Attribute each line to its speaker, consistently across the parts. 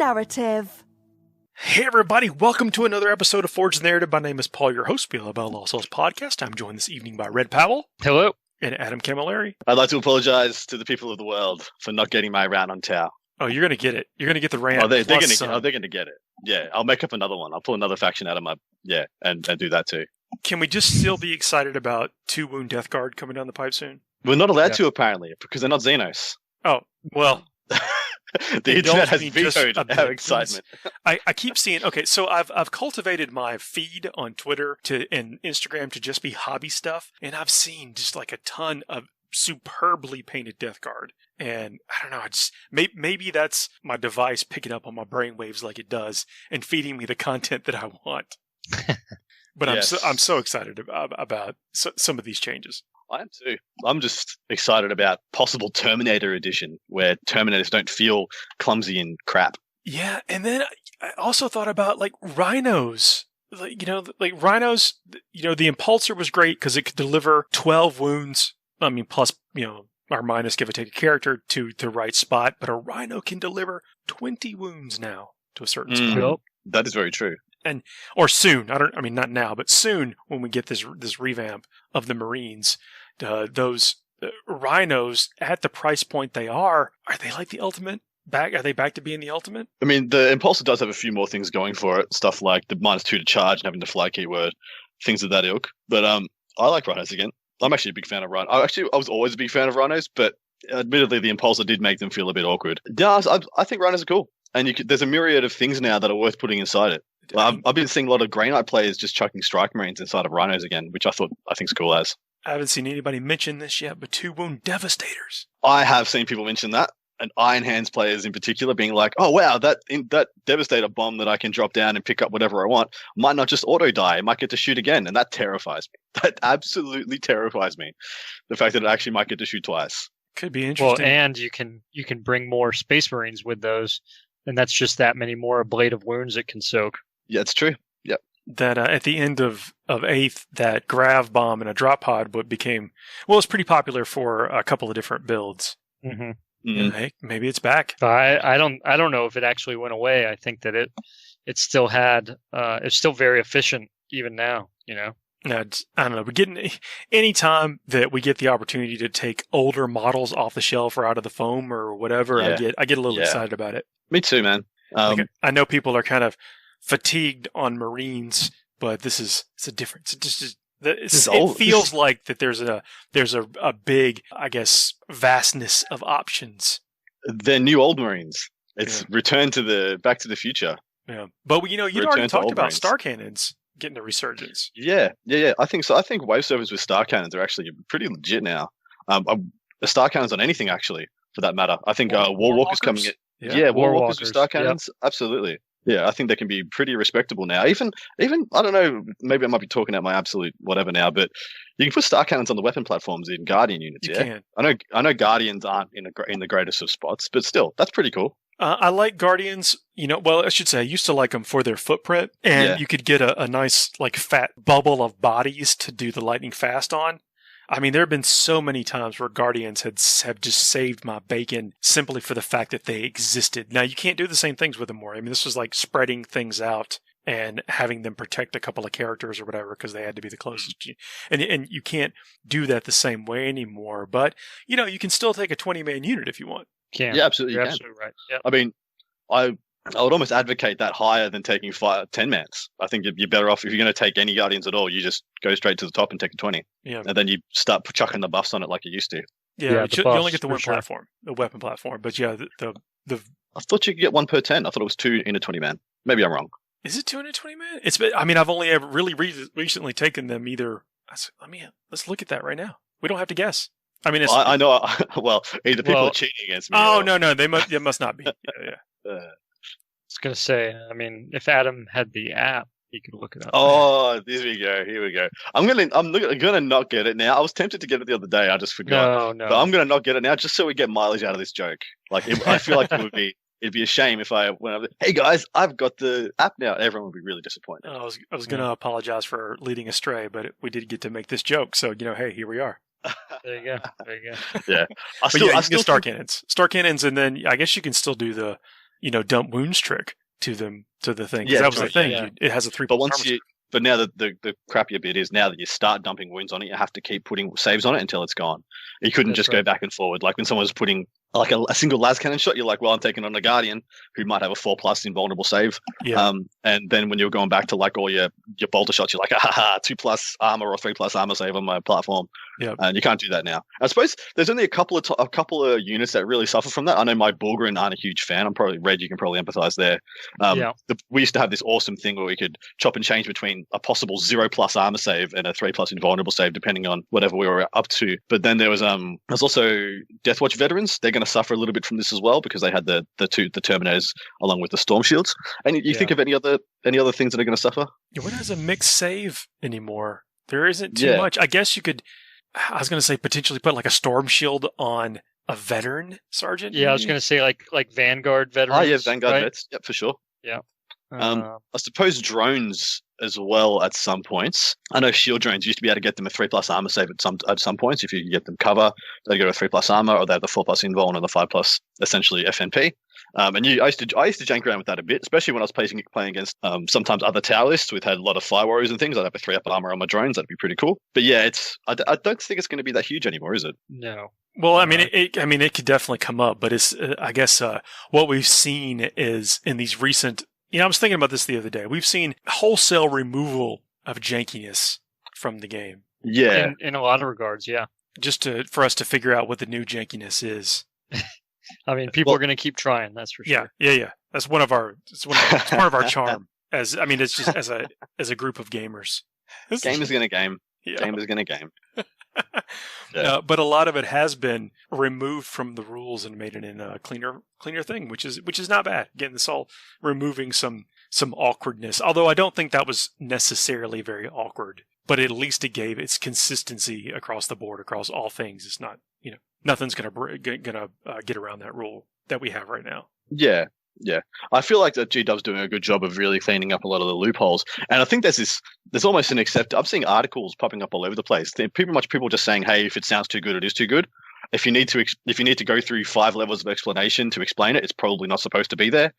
Speaker 1: narrative.
Speaker 2: Hey everybody, welcome to another episode of Forge the Narrative. My name is Paul, your host, about Lost Souls podcast. I'm joined this evening by Red Powell.
Speaker 3: Hello.
Speaker 2: And Adam Camilleri.
Speaker 4: I'd like to apologize to the people of the world for not getting my Rant on Tau.
Speaker 2: Oh, you're going to get it. You're going to get the Rant.
Speaker 4: They're going to get it. Yeah, I'll make up another one. I'll pull another faction out of my... Yeah, and do that too.
Speaker 2: Can we just still be excited about 2 Wound Death Guard coming down the pipe soon?
Speaker 4: We're not allowed to, apparently, because they're not Xenos.
Speaker 2: Oh, well...
Speaker 4: The internet has vetoed our excitement.
Speaker 2: I keep seeing... Okay, so I've cultivated my feed on Twitter and Instagram to just be hobby stuff, and I've seen just like a ton of superbly painted Death Guard. And I don't know, maybe that's my device picking up on my brainwaves like it does and feeding me the content that I want. But yes. I'm so excited about some of these changes.
Speaker 4: I am too. I'm just excited about possible Terminator edition, where Terminators don't feel clumsy and crap.
Speaker 2: Yeah, and then I also thought about like rhinos. Like rhinos, the Impulsor was great because it could deliver 12 wounds. I mean, plus, or minus, give or take a character to the right spot. But a rhino can deliver 20 wounds now to a certain spot.
Speaker 4: That is very true.
Speaker 2: Or soon. Not now, but soon when we get this revamp of the Marines. Those rhinos at the price point are they like the ultimate? Are they back to being the ultimate?
Speaker 4: I mean, the Impulsor does have a few more things going for it. Stuff like the -2 to charge and having the fly keyword, things of that ilk. But I like rhinos again. I'm actually a big fan of rhinos. I was always a big fan of rhinos, but admittedly, the Impulsor did make them feel a bit awkward. Yeah, I think rhinos are cool. And there's a myriad of things now that are worth putting inside it. I've been seeing a lot of Grey Knight players just chucking Strike Marines inside of rhinos again, which I think's cool as.
Speaker 2: I haven't seen anybody mention this yet, but 2 Wound Devastators.
Speaker 4: I have seen people mention that, and Iron Hands players in particular being like, oh wow, that Devastator bomb that I can drop down and pick up whatever I want might not just auto die, it might get to shoot again, and that terrifies me. That absolutely terrifies me. The fact that it actually might get to shoot twice.
Speaker 2: Could be interesting.
Speaker 3: Well, and you can bring more Space Marines with those, and that's just that many more Blade of Wounds it can soak.
Speaker 4: Yeah, it's true. Yep.
Speaker 2: That at the end of 8th, that Grav Bomb and a Drop Pod it's pretty popular for a couple of different builds.
Speaker 3: Mm-hmm.
Speaker 2: Mm-hmm. Hey, maybe it's back.
Speaker 3: I don't know if it actually went away. I think that it still had it's still very efficient even now.
Speaker 2: No, I don't know. We're getting anytime that we get the opportunity to take older models off the shelf or out of the foam or whatever. Yeah. I get a little excited about it.
Speaker 4: Me too, man.
Speaker 2: I know people are kind of fatigued on Marines, but it's a difference. It feels like that there's a big, I guess, vastness of options.
Speaker 4: They're new old Marines. It's return to Back to the Future.
Speaker 2: Yeah, but you'd already talked about Star Cannons getting a resurgence.
Speaker 4: Yeah. I think so. I think wave servers with Star Cannons are actually pretty legit now. Star Cannons on anything actually, for that matter. I think Warwalkers coming in. Yeah, Warwalkers with Star Cannons, absolutely. Yeah, I think they can be pretty respectable now. Even I don't know, maybe I might be talking out my absolute whatever now, but you can put Star Cannons on the weapon platforms in Guardian units. You can. I know Guardians aren't in the greatest of spots, but still, that's pretty cool.
Speaker 2: I like Guardians. I should say I used to like them for their footprint, and you could get a nice like fat bubble of bodies to do the lightning fast on. I mean, there have been so many times where Guardians have just saved my bacon simply for the fact that they existed. Now, you can't do the same things with them more. I mean, this was like spreading things out and having them protect a couple of characters or whatever because they had to be the closest. And you can't do that the same way anymore. But, you can still take a 20-man unit if you want.
Speaker 3: Yeah,
Speaker 4: absolutely.
Speaker 3: You're absolutely right. Yep.
Speaker 4: I mean, I would almost advocate that higher than taking 10-mans. I think you're better off if you're going to take any Guardians at all. You just go straight to the top and take a 20.
Speaker 2: Yeah.
Speaker 4: And then you start chucking the buffs on it like you used to.
Speaker 2: Yeah, you only get the one platform, the weapon platform. But yeah, the
Speaker 4: I thought you could get 1 per 10. I thought it was 2 in a 20-man. Maybe I'm wrong.
Speaker 2: Is it 2 in a 20-man? I've only ever really recently taken them either. Let's look at that right now. We don't have to guess. I mean,
Speaker 4: I know. Well, either people are cheating against me.
Speaker 2: Oh, no, they must not be. Yeah.
Speaker 3: I was going to say, I mean, if Adam had the app, he could look it up.
Speaker 4: Oh, here we go. I'm gonna not get it now. I was tempted to get it the other day. I just forgot.
Speaker 3: No.
Speaker 4: But I'm gonna not get it now, just so we get mileage out of this joke. Like, I feel like it'd be a shame if I went up. Hey guys, I've got the app now. Everyone would be really disappointed.
Speaker 2: I was gonna apologize for leading astray, but we did get to make this joke. So hey, here we are.
Speaker 3: There you go.
Speaker 4: Yeah,
Speaker 2: I still Star Cannons, and then I guess you can still do the dump wounds trick to them, to the thing. That was the thing. Yeah. It has a 3+.
Speaker 4: But now the crappier bit is now that you start dumping wounds on it, you have to keep putting saves on it until it's gone. You couldn't just go back and forward. Like when someone was putting like a single las cannon shot, you're like, well, I'm taking on a Guardian who might have a 4+ invulnerable save.
Speaker 2: Yeah.
Speaker 4: And then when you're going back to like all your bolter shots, you're like, 2+ armor or 3+ armor save on my platform.
Speaker 2: Yeah.
Speaker 4: And you can't do that now. I suppose there's only a couple of units that really suffer from that. I know my Bulgaren aren't a huge fan. I'm probably Red. You can probably empathize there. We used to have this awesome thing where we could chop and change between a possible 0+ armor save and a 3+ invulnerable save, depending on whatever we were up to. But then there's also Deathwatch veterans. They're going to suffer a little bit from this as well because they had the Terminators along with the Storm Shields. And you think of any other things that are going to suffer?
Speaker 2: Yeah, what has a mixed save anymore? There isn't too much. I guess you could. I was going to say potentially put like a Storm Shield on a veteran sergeant.
Speaker 3: Yeah, I was going to say like Vanguard veterans.
Speaker 4: Oh yeah, Vanguard vets. Yep, for sure.
Speaker 3: Yeah.
Speaker 4: I suppose drones as well at some points. I know shield drones used to be able to get them a 3+ armor save at some points. If you get them cover, they go to 3+ armor, or they have the 4+ invuln and the 5+ essentially FNP. And I used to jank around with that a bit, especially when I was playing against sometimes other tower lists with had a lot of fire warriors and things. I'd have a 3+ armor on my drones. That'd be pretty cool. But yeah, I don't think it's going to be that huge anymore, is it?
Speaker 3: No.
Speaker 2: Well, I mean, it could definitely come up, but it's I guess what we've seen is in these recent. I was thinking about this the other day. We've seen wholesale removal of jankiness from the game.
Speaker 4: Yeah,
Speaker 3: in a lot of regards, yeah.
Speaker 2: Just for us to figure out what the new jankiness is.
Speaker 3: I mean, people are going to keep trying. That's for sure.
Speaker 2: Yeah. That's one of our. It's part of our charm. It's just as a group of gamers.
Speaker 4: Game is going to game. Yeah. Game is going to game.
Speaker 2: Yeah. But a lot of it has been removed from the rules and made it in a cleaner thing, which is not bad. Again, it's all removing some awkwardness. Although I don't think that was necessarily very awkward, but at least it gave its consistency across the board, across all things. It's not, nothing's gonna get around that rule that we have right now.
Speaker 4: Yeah. Yeah, I feel like that GW's doing a good job of really cleaning up a lot of the loopholes, and I think there's almost an I'm seeing articles popping up all over the place. They're pretty much people just saying, "Hey, if it sounds too good, it is too good." If you need to go through 5 levels of explanation to explain it, it's probably not supposed to be there.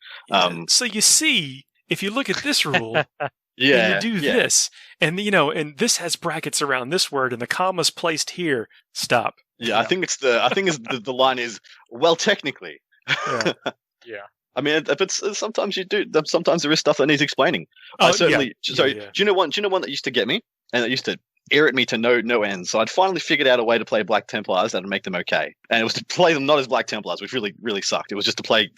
Speaker 2: So you see, if you look at this rule, and
Speaker 4: you
Speaker 2: do this, and and this has brackets around this word, and the comma's placed here. Stop.
Speaker 4: Yeah, I think the line is well technically.
Speaker 3: Yeah.
Speaker 4: I mean, but sometimes you do. Sometimes there is stuff that needs explaining.
Speaker 2: Oh,
Speaker 4: certainly. Yeah. So, do you know one that used to get me, and that used to irritate me to no end. So I'd finally figured out a way to play Black Templars that would make them okay, and it was to play them not as Black Templars, which really really sucked. It was just to play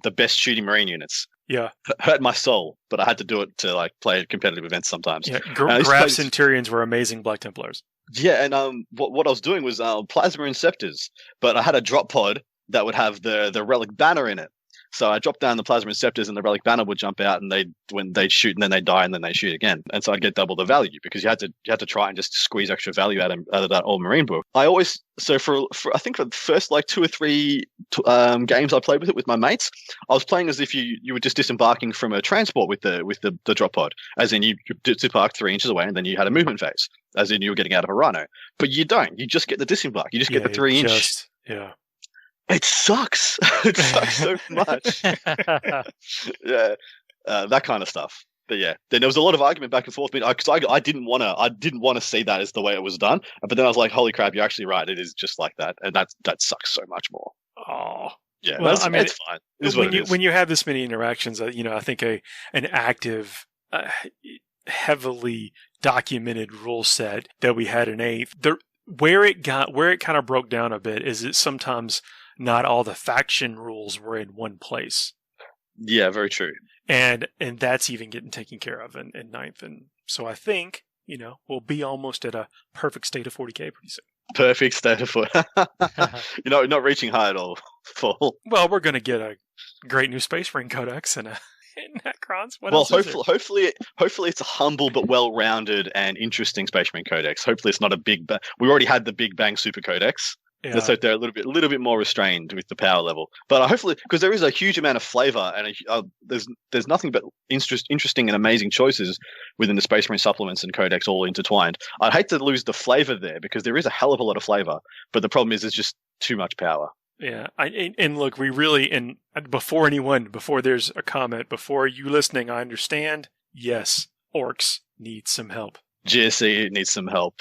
Speaker 4: the best shooty Marine units.
Speaker 2: Yeah,
Speaker 4: hurt my soul, but I had to do it to like play at competitive events sometimes.
Speaker 2: Yeah, Graf Centurions were amazing Black Templars.
Speaker 4: Yeah, and what I was doing was Plasma and Scepters, but I had a drop pod that would have the Relic Banner in it. So I dropped down the Plasma Scepters and the Relic Banner would jump out, and when they'd shoot and then they'd die and then they shoot again. And so I'd get double the value because you had to try and just squeeze extra value out of that old Marine book. I always, for I think for the first like 2 or 3 games I played with it with my mates, I was playing as if you were just disembarking from a transport with the drop pod, as in you disembark 3 inches away and then you had a movement phase, as in you were getting out of a rhino. But you don't. You just get the disembark. You just get the 3 inch.
Speaker 2: Yeah.
Speaker 4: It sucks. It sucks so much. Yeah, that kind of stuff. But yeah, then there was a lot of argument back and forth because I didn't want to see that as the way it was done. But then I was like, holy crap, you're actually right. It is just like that, and that sucks so much more.
Speaker 2: Oh,
Speaker 4: yeah. Well, it's fine. It's
Speaker 2: when you have this many interactions, I think an active, heavily documented rule set that we had in 8th, where it kind of broke down a bit is it sometimes. Not all the faction rules were in one place.
Speaker 4: Yeah, very true.
Speaker 2: And that's even getting taken care of in 9th. And so I think, we'll be almost at a perfect state of 40k pretty soon.
Speaker 4: Perfect state of 40. Not reaching high at all. Full.
Speaker 2: Well, we're going to get a great new Space Marine Codex and Necrons. What else
Speaker 4: hopefully it's a humble but well-rounded and interesting Space Marine Codex. Hopefully it's not a big we already had the Big Bang Super Codex. Yeah. Let's hope they're a little bit more restrained with the power level. But hopefully, because there is a huge amount of flavor, and there's nothing but interesting and amazing choices within the Space Marine supplements and Codex all intertwined. I'd hate to lose the flavor there because there is a hell of a lot of flavor, but the problem is there's just too much power.
Speaker 2: Yeah, and look, we really, and before there's a comment, before you listening, I understand. Yes, orcs need some help.
Speaker 4: GSC needs some help.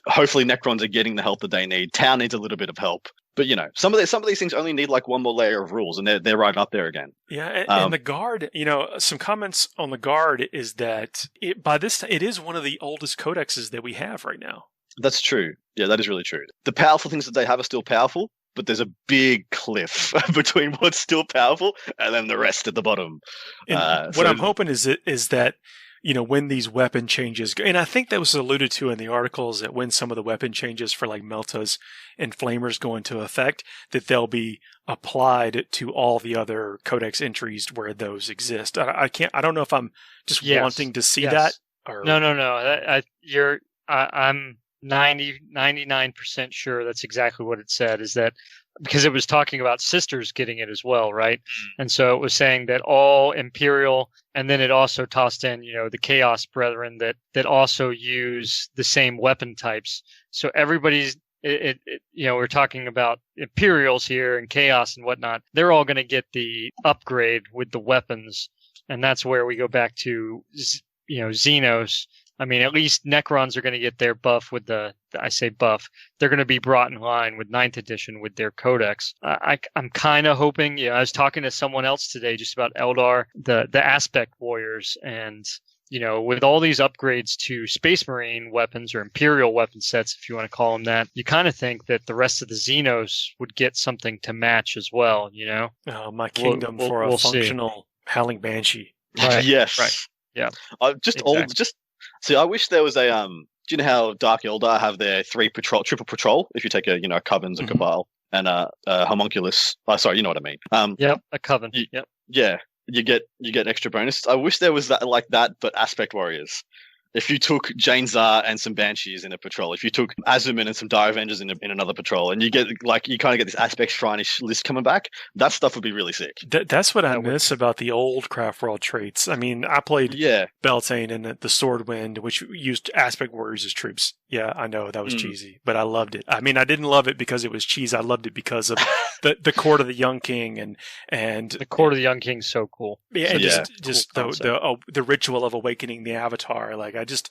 Speaker 4: Hopefully, Necrons are getting the help that they need. Town needs a little bit of help, but some of these things only need like one more layer of rules, and they're right up there again.
Speaker 2: Yeah, and the Guard, some comments on the Guard is that by this time it is one of the oldest codexes that we have right now.
Speaker 4: That's true. Yeah, that is really true. The powerful things that they have are still powerful, but there's a big cliff between what's still powerful and then the rest at the bottom.
Speaker 2: And what I'm hoping is that, when these weapon changes, and I think that was alluded to in the articles, that when some of the weapon changes for like Meltas and Flamers go into effect, that they'll be applied to all the other Codex entries where those exist. I don't know if I'm just wanting to see that. Or...
Speaker 3: No. I'm 99% sure that's exactly what it said, is that because it was talking about sisters getting it as well, right? And so it was saying that all Imperial, and then it also tossed in, the Chaos Brethren that also use the same weapon types. So everybody's, we're talking about Imperials here and Chaos and whatnot. They're all going to get the upgrade with the weapons. And that's where we go back to, Xenos. I mean, at least Necrons are going to get their buff with I say buff, they're going to be brought in line with 9th edition with their Codex. I'm kind of hoping, I was talking to someone else today just about Eldar, the Aspect Warriors, and, with all these upgrades to Space Marine weapons or Imperial weapon sets, if you want to call them that, you kind of think that the rest of the Xenos would get something to match as well,
Speaker 2: Oh, my kingdom for a functional Howling Banshee.
Speaker 3: Right.
Speaker 4: Yes.
Speaker 3: Right. Yeah.
Speaker 4: See, I wish there was a do you know how Dark Eldar have their triple patrol? If you take a Covens, a Cabal, and a Homunculus. Oh, sorry, you know what I mean.
Speaker 3: A Coven.
Speaker 4: Yeah, you get extra bonuses. I wish there was that like that, but Aspect Warriors. If you took Jane Zar and some Banshees in a patrol, if you took Azumin and some Dire Avengers in another patrol, and you kind of get this Aspect Shrine-ish list coming back, that stuff would be really sick.
Speaker 2: That's what I miss about the old Craft World traits. I mean, I played Beltane and the Swordwind, which used Aspect Warriors as troops. Yeah, I know that was cheesy, but I loved it. I mean, I didn't love it because it was cheese. I loved it because of the Court of the Young King and
Speaker 3: the Court of the Young King's so cool.
Speaker 2: Yeah, and just the ritual of awakening the Avatar. Like I just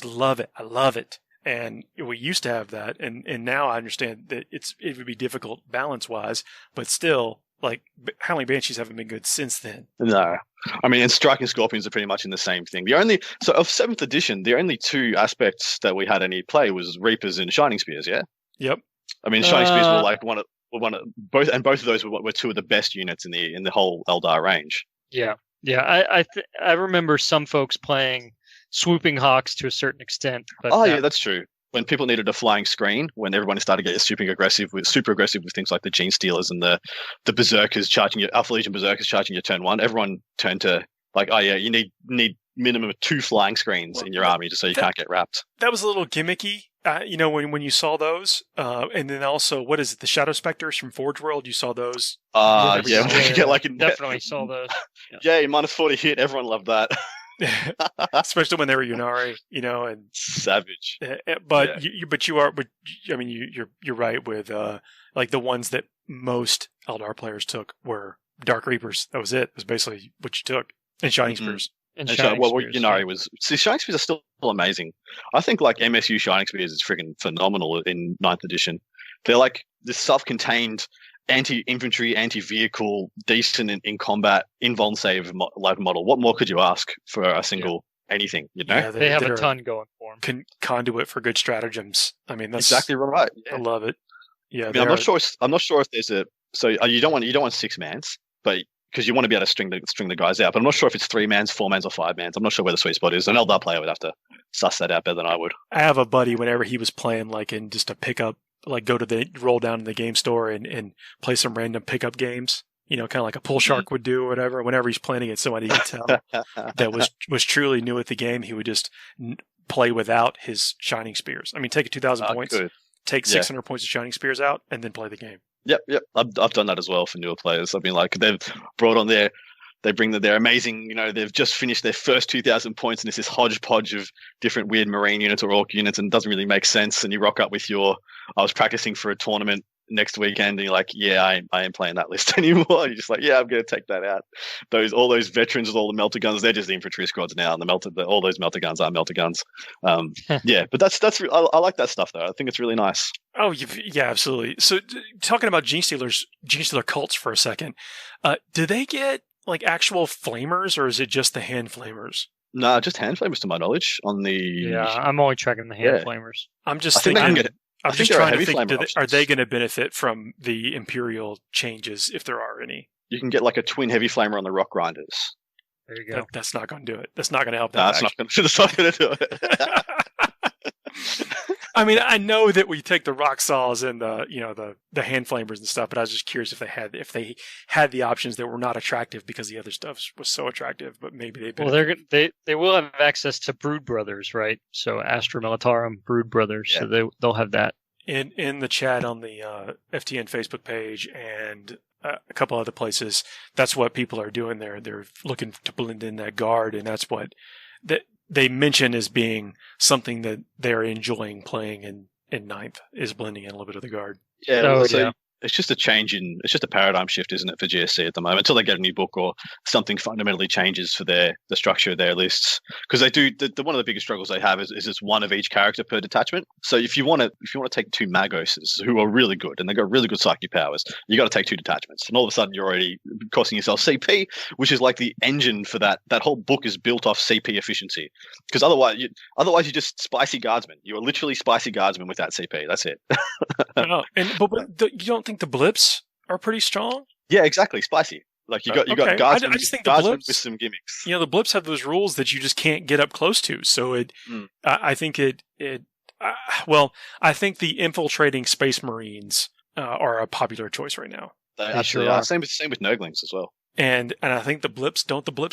Speaker 2: love it. I love it. And we used to have that, and now I understand that it would be difficult balance wise, but still, like Howling Banshees haven't been good since then.
Speaker 4: No, I mean, and Striking Scorpions are pretty much in the same thing. Of 7th edition, the only two aspects that we had any play was Reapers and Shining Spears. Yeah.
Speaker 2: Yep.
Speaker 4: I mean, Shining Spears were like both of those were two of the best units in the whole Eldar range.
Speaker 3: Yeah. I remember some folks playing Swooping Hawks to a certain extent. But
Speaker 4: yeah, that's true. When people needed a flying screen, when everyone started to get super aggressive with things like the Gene Stealers and the Berserkers charging your Alpha Legion Berserkers charging your turn 1, everyone turned to like, oh yeah, you need minimum of 2 flying screens in your army just so you can't get wrapped.
Speaker 2: That was a little gimmicky. When you saw those, and then also, what is it? The Shadow Specters from Forge World. You saw those?
Speaker 4: Yeah,
Speaker 3: definitely saw those.
Speaker 4: Yeah, minus 40 hit. Everyone loved that.
Speaker 2: Especially when they were Yunari, and
Speaker 4: savage.
Speaker 2: But you're right with like the ones that most Eldar players took were Dark Reapers. That was it. It was basically what you took, and Shining Spears.
Speaker 4: Yunari was. See, Shining Spears are still amazing. I think like MSU Shining Spears is freaking phenomenal in 9th edition. They're like this self-contained anti-infantry, anti-vehicle, decent in combat, invuln save model. What more could you ask for a single anything?
Speaker 3: Yeah, they have a ton going for them.
Speaker 2: Conduit for good stratagems. I mean, that's
Speaker 4: exactly right.
Speaker 2: I love it. Yeah,
Speaker 4: I mean, I'm not sure if there's a. So you don't want 6 mans, but because you want to be able to string the guys out. But I'm not sure if it's 3 mans, 4 mans, or 5 mans. I'm not sure where the sweet spot is. An Eldar player would have to suss that out better than I would.
Speaker 2: I have a buddy. Whenever he was playing, like in just a pickup, like roll down to the game store and play some random pickup games. Kind of like a Pull Shark would do, or whatever. Whenever he's playing against somebody you could tell that was truly new at the game, he would just play without his Shining Spears. I mean, take 2,000 points, take 600 points of Shining Spears out, and then play the game.
Speaker 4: Yep. I've done that as well for newer players. I mean, like they've brought on they bring their amazing, they've just finished their first 2,000 points, and it's this hodgepodge of different weird Marine units or Orc units, and it doesn't really make sense. And you rock up with I was practicing for a tournament next weekend and you're like, yeah, I ain't playing that list anymore. You're just like, yeah, I'm going to take that out. All those veterans with all the melter guns, they're just infantry squads now, and all those melter guns are melter guns. Yeah, but I like that stuff though. I think it's really nice.
Speaker 2: Oh, yeah, absolutely. So, talking about Gene Stealer cults for a second, do they get like actual flamers, or is it just the hand flamers?
Speaker 4: No, just hand flamers to my knowledge.
Speaker 3: Yeah, I'm only tracking the hand flamers.
Speaker 2: I'm just thinking. I'm just trying to think. Are they going to benefit from the Imperial changes, if there are any?
Speaker 4: You can get like a twin heavy flamer on the Rock Grinders.
Speaker 3: There you go.
Speaker 2: That's not going to do it. That's not going to help.
Speaker 4: That's not going to do it.
Speaker 2: I mean, I know that we take the rock saws and the hand flamers and stuff, but I was just curious if they had the options that were not attractive because the other stuff was so attractive. But maybe
Speaker 3: they will have access to Brood Brothers, right? So Astra Militarum, Brood Brothers, so they'll have that
Speaker 2: in the chat on the FTN Facebook page and a couple other places. That's what people are doing there. They're looking to blend in that guard, and that's what they mention as being something that they're enjoying playing in ninth, is blending in a little bit of the guard.
Speaker 4: Yeah, it's just it's just a paradigm shift, isn't it, for GSC at the moment, until they get a new book or something fundamentally changes for the structure of their lists. Because they do, one of the biggest struggles they have is it's one of each character per detachment. So if you want to take 2 Magoses who are really good and they've got really good psychic powers, you got to take 2 detachments, and all of a sudden you're already costing yourself CP, which is like the engine for that. That whole book is built off CP efficiency. Because otherwise you're just spicy guardsmen. You are literally spicy guardsmen without CP. That's it.
Speaker 2: No, but you don't think the blips are pretty strong?
Speaker 4: Yeah, exactly. Spicy. Like you got guardsmen.
Speaker 2: I just think
Speaker 4: the
Speaker 2: blips
Speaker 4: with some gimmicks.
Speaker 2: The blips have those rules that you just can't get up close to. So I think I think the infiltrating Space Marines are a popular choice right now.
Speaker 4: They actually are. Same with Nurglings as well.
Speaker 2: And I think the blips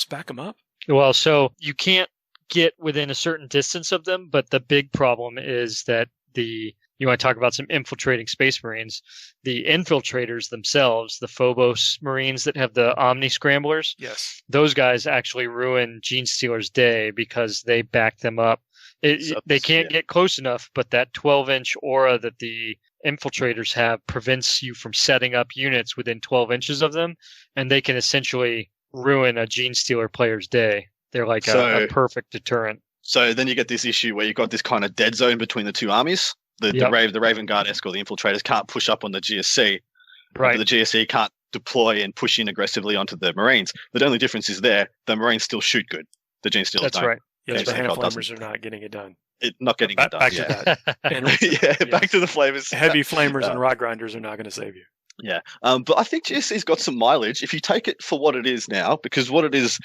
Speaker 2: back them up.
Speaker 3: Well, so you can't get within a certain distance of them, but the big problem is that you want to talk about some infiltrating Space Marines. The infiltrators themselves, the Phobos Marines that have the Omni Scramblers,
Speaker 2: yes,
Speaker 3: those guys actually ruin Gene Stealer's day because they back them up. They can't get close enough, but that 12-inch aura that the infiltrators have prevents you from setting up units within 12 inches of them, and they can essentially ruin a Gene Stealer player's day. They're like a perfect deterrent.
Speaker 4: So then you get this issue where you've got this kind of dead zone between the two armies. The Raven Guard escort, the infiltrators can't push up on the GSC.
Speaker 3: Right.
Speaker 4: The GSC can't deploy and push in aggressively onto the Marines. The only difference is the Marines still shoot good. The Gene Stealers don't.
Speaker 3: That's right.
Speaker 2: Yeah, the hand flamers are not getting it done.
Speaker 4: Not getting it done.
Speaker 2: Back to that. And,
Speaker 4: back to the flavors.
Speaker 2: Heavy flamers and rod grinders are not going to save you.
Speaker 4: Yeah. But I think GSC's got some mileage if you take it for what it is now, because what it is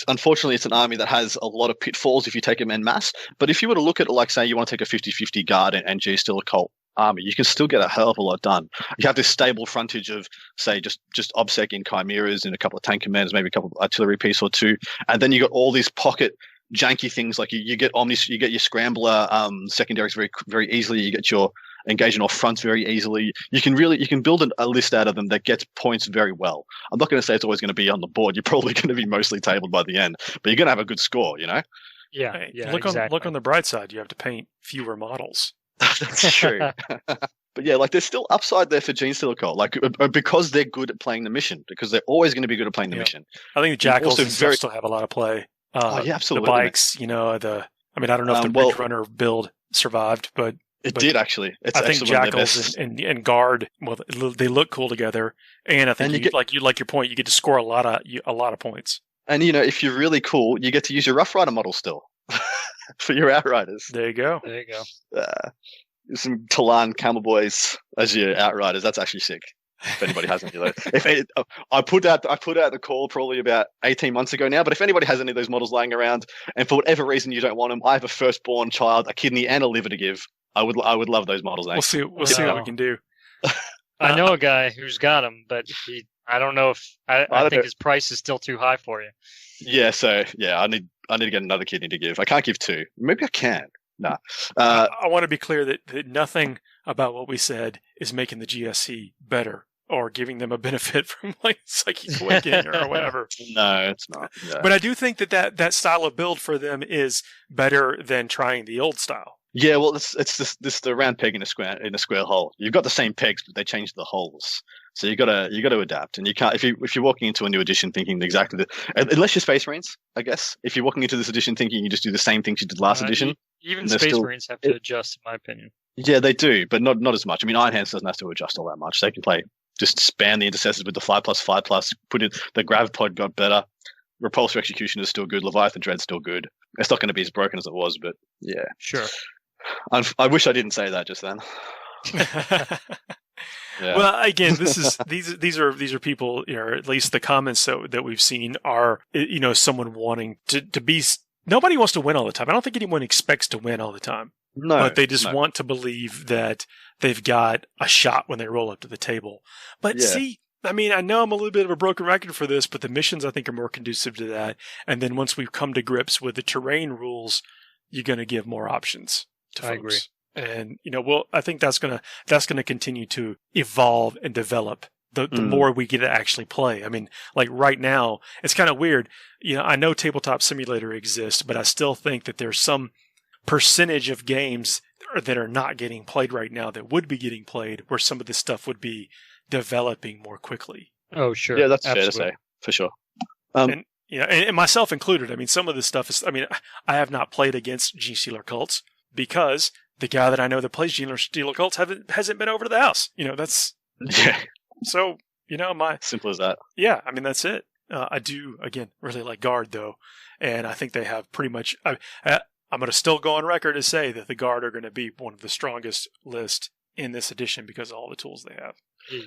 Speaker 4: unfortunately it's an army that has a lot of pitfalls if you take them en masse. But if you were to look at it like, say, you want to take a 50-50 guard and G Stealer cult army, you can still get a hell of a lot done. You have this stable frontage of, say, just OBSEC in Chimeras and a couple of tank commanders, maybe a couple of artillery piece or two, and then you got all these pocket janky things like you get you get your scrambler secondaries very very easily. You get your engaging off fronts very easily. You can build a list out of them that gets points very well. I'm not going to say it's always going to be on the board. You're probably going to be mostly tabled by the end, but you're going to have a good score, you know?
Speaker 3: Yeah,
Speaker 2: Look on the bright side. You have to paint fewer models.
Speaker 4: That's true. But yeah, like there's still upside there for Gene Stealer Cult, like because they're good at playing the mission, because they're always going to be good at playing the mission.
Speaker 2: I think the Jackals still have a lot of play.
Speaker 4: Yeah, absolutely.
Speaker 2: The bikes, I don't know if the Bridge Runner build survived, but
Speaker 4: it did actually.
Speaker 2: I think Jackals and Guard, well, they look cool together, and I think you like your point. You get to score a lot of points.
Speaker 4: And if you're really cool, you get to use your Rough Rider model still for your Outriders.
Speaker 2: There you go.
Speaker 4: Some Talan Camel Boys as your Outriders. That's actually sick. If anybody has any of those, I put out the call probably about 18 months ago now. But if anybody has any of those models lying around, and for whatever reason you don't want them, I have a firstborn child, a kidney, and a liver to give. I would love those models.
Speaker 2: We'll see what we can do.
Speaker 3: I know a guy who's got them, but I don't know if I think his price is still too high for you.
Speaker 4: Yeah, I need to get another kidney to give. I can't give 2. Maybe I can. Nah.
Speaker 2: I want to be clear that nothing about what we said is making the GSC better or giving them a benefit from like psychic awakening or whatever.
Speaker 4: No, it's not. Yeah.
Speaker 2: But I do think that style of build for them is better than trying the old style.
Speaker 4: Yeah, well, it's this the round peg in a square hole. You've got the same pegs, but they changed the holes. So you gotta adapt, and you can't if you're walking into a new edition thinking exactly unless you're Space Marines, I guess. If you're walking into this edition thinking you just do the same things you did last edition,
Speaker 3: even Space Marines have to adjust, in my opinion.
Speaker 4: Yeah, they do, but not as much. I mean, Iron Hands doesn't have to adjust all that much. They can just span the intercessors with the 5+5+. Put it. The grav pod got better. Repulsor Execution is still good. Leviathan Dread's still good. It's not going to be as broken as it was, but yeah,
Speaker 3: sure.
Speaker 4: I wish I didn't say that just then.
Speaker 2: Yeah. Well, again, these are people, at least the comments that we've seen are, someone wanting to be. Nobody wants to win all the time. I don't think anyone expects to win all the time.
Speaker 4: No,
Speaker 2: but they just want to believe that they've got a shot when they roll up to the table. But see, I mean, I know I'm a little bit of a broken record for this, but the missions I think are more conducive to that. And then once we've come to grips with the terrain rules, you're going to give more options to folks. I agree. And I think that's gonna continue to evolve and develop the more we get to actually play. I mean, like right now, it's kind of weird. I know Tabletop Simulator exists, but I still think that there's some percentage of games that are not getting played right now that would be getting played, where some of this stuff would be developing more quickly.
Speaker 3: Oh, sure.
Speaker 4: Yeah, that's fair to say, for sure.
Speaker 2: And myself included. I mean, some of this stuff is. I mean, I have not played against Genestealer cults because the guy that I know that plays Genestealer cults hasn't been over to the house. That's So my
Speaker 4: simple as that.
Speaker 2: Yeah, I mean that's it. I do again really like Guard though, and I think they have pretty much. I'm going to still go on record to say that the Guard are going to be one of the strongest lists in this edition because of all the tools they have.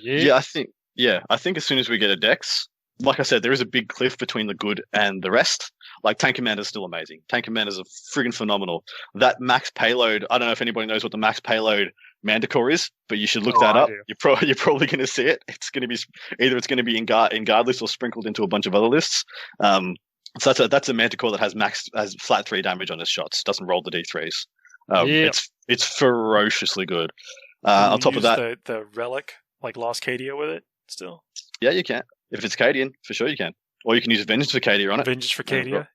Speaker 4: Yeah, I think as soon as we get a Dex, like I said, there is a big cliff between the good and the rest. Like Tank Command is still amazing. Tank Command is friggin' phenomenal. That max payload, I don't know if anybody knows what the max payload Manticore is, but you should look that up. You're probably going to see it. It's going to be either in guard lists or sprinkled into a bunch of other lists. So that's a Manticore that has flat 3 damage on his shots. Doesn't roll the D3s. It's ferociously good. On top of that,
Speaker 2: the relic like Lost Cadia with it still.
Speaker 4: Yeah, you can. If it's Cadian, for sure you can. Or you can use Vengeance for Cadia on it.
Speaker 2: Vengeance for Cadia,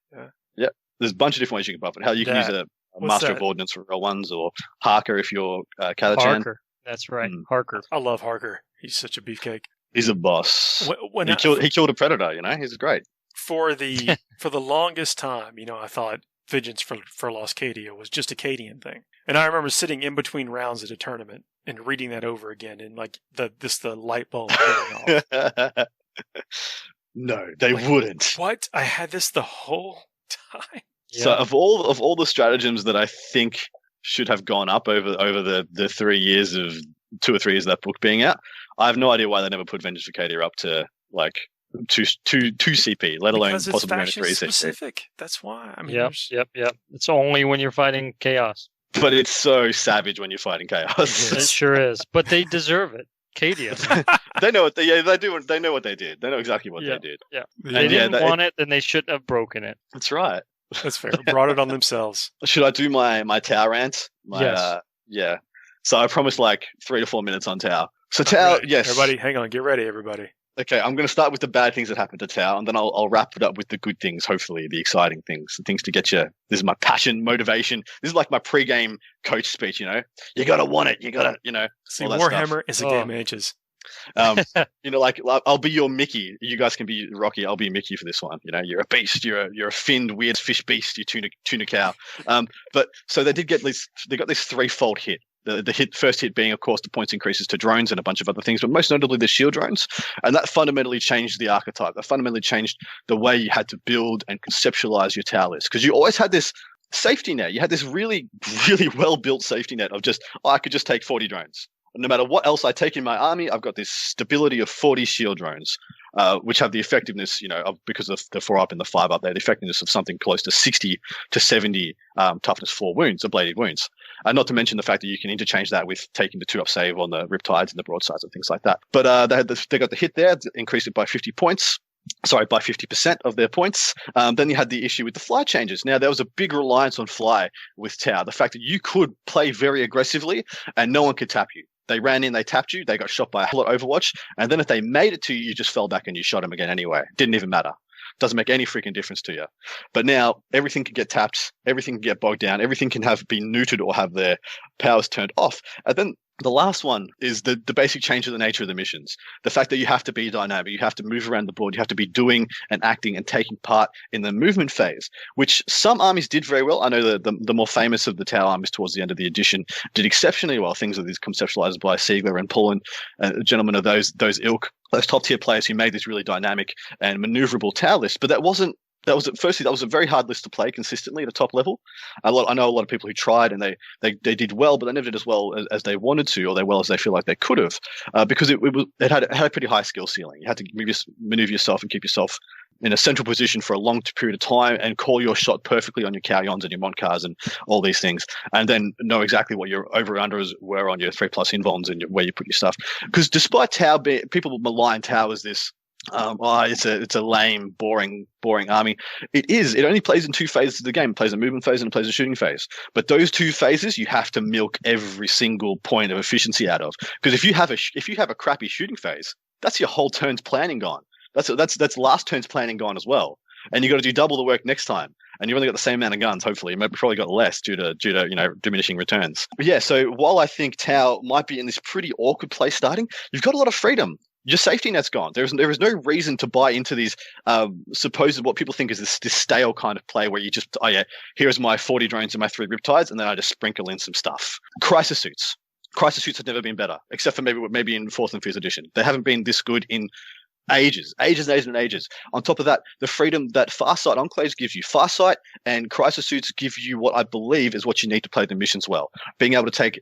Speaker 4: yeah. There's a bunch of different ways you can buff it. How you can use a Master of Ordnance for roll ones, or Harker if you're Catachan.
Speaker 3: Harker, that's right. Harker.
Speaker 2: I love Harker. He's such a beefcake.
Speaker 4: He's a boss. He killed a predator. He's great.
Speaker 2: For the longest time, I thought Vengeance for Lost Cadia was just a Cadian thing, and I remember sitting in between rounds at a tournament and reading that over again, and like the light bulb going off.
Speaker 4: No, they wouldn't.
Speaker 2: What? I had this the whole time.
Speaker 4: So of all the stratagems that I think should have gone up over the 3 years of 2 or 3 years of that book being out, I have no idea why they never put Vengeance for Cadia up to like 2 CP, let alone possibly 3 CP.
Speaker 2: Specific. That's why. I mean,
Speaker 3: yep. It's only when you're fighting chaos.
Speaker 4: But it's so savage when you're fighting chaos.
Speaker 3: It sure is. But they deserve it. Cadia.
Speaker 4: They know what they do. They know what they did. They know exactly what they did.
Speaker 3: Yeah. They didn't want it, then they shouldn't have broken it.
Speaker 4: That's right.
Speaker 2: That's fair. Brought it on themselves.
Speaker 4: Should I do my Tau rant?
Speaker 3: Yes.
Speaker 4: Yeah. So I promised like 3 to 4 minutes on Tau. So Tau, yes.
Speaker 2: Everybody, hang on. Get ready, everybody.
Speaker 4: Okay, I'm going to start with the bad things that happened to Tau, and then I'll wrap it up with the good things, hopefully, the exciting things, the things to get you. This is my passion, motivation. This is like my pre-game coach speech, You got to want it. You got to,
Speaker 2: See, Warhammer is a game of inches.
Speaker 4: Like I'll be your Mickey. You guys can be Rocky. I'll be Mickey for this one. You're a beast. You're a finned weird fish beast. You tuna cow. But so they got this 3-fold hit. The first hit being, of course, the points increases to drones and a bunch of other things, but most notably the shield drones. And that fundamentally changed the archetype. That fundamentally changed the way you had to build and conceptualize your Tau list. Because you always had this safety net. You had this really, really well-built safety net of just, I could just take 40 drones. No matter what else I take in my army, I've got this stability of 40 shield drones, which have the effectiveness, because of the 4-up and the 5-up there, the effectiveness of something close to 60 to 70 toughness 4 wounds, ablative wounds. And not to mention the fact that you can interchange that with taking the 2-up save on the riptides and the broadsides and things like that. But they got the hit there, increased it by 50 points. Sorry, by 50% of their points. Then you had the issue with the fly changes. Now, there was a big reliance on fly with Tau. The fact that you could play very aggressively and no one could tap you. They ran in, they tapped you, they got shot by a lot of Overwatch, and then if they made it to you, you just fell back and you shot them again anyway. Didn't even matter. Doesn't make any freaking difference to you. But now everything can get tapped, everything can get bogged down, everything can be neutered or have their powers turned off. And then the last one is the basic change of the nature of the missions. The fact that you have to be dynamic, you have to move around the board, you have to be doing and acting and taking part in the movement phase, which some armies did very well. I know the more famous of the Tau armies towards the end of the edition did exceptionally well. Things like these conceptualized by Siegler and Pullen, gentlemen of those ilk, those top tier players who made this really dynamic and maneuverable Tau list. But that was a very hard list to play consistently at a top level. I know a lot of people who tried and they did well, but they never did as well as they wanted to, or as well as they feel like they could have, because it had a pretty high skill ceiling. You had to maneuver yourself and keep yourself in a central position for a long period of time and call your shot perfectly on your Karyons and your Montcars and all these things, and then know exactly what your over-unders were on your 3+ invulns and where you put your stuff. Because despite Tau, people malign Tau as this, it's a lame, boring army. It is. It only plays in 2 phases of the game. It plays a movement phase and it plays a shooting phase. But those 2 phases, you have to milk every single point of efficiency out of. Because if you have a crappy shooting phase, that's your whole turn's planning gone. That's last turn's planning gone as well. And you got to do double the work next time. And you've only got the same amount of guns. Hopefully, you probably got less due to diminishing returns. But yeah. So while I think Tau might be in this pretty awkward place starting, you've got a lot of freedom. Your safety net's gone. There is no reason to buy into these supposed what people think is this stale kind of play where you just, here's my 40 drones and my 3 riptides, and then I just sprinkle in some stuff. Crisis suits have never been better, except for maybe in 4th and 5th edition. They haven't been this good in ages. On top of that, the freedom that Farsight Enclaves gives you. Farsight and Crisis Suits give you what I believe is what you need to play the missions well. Being able to take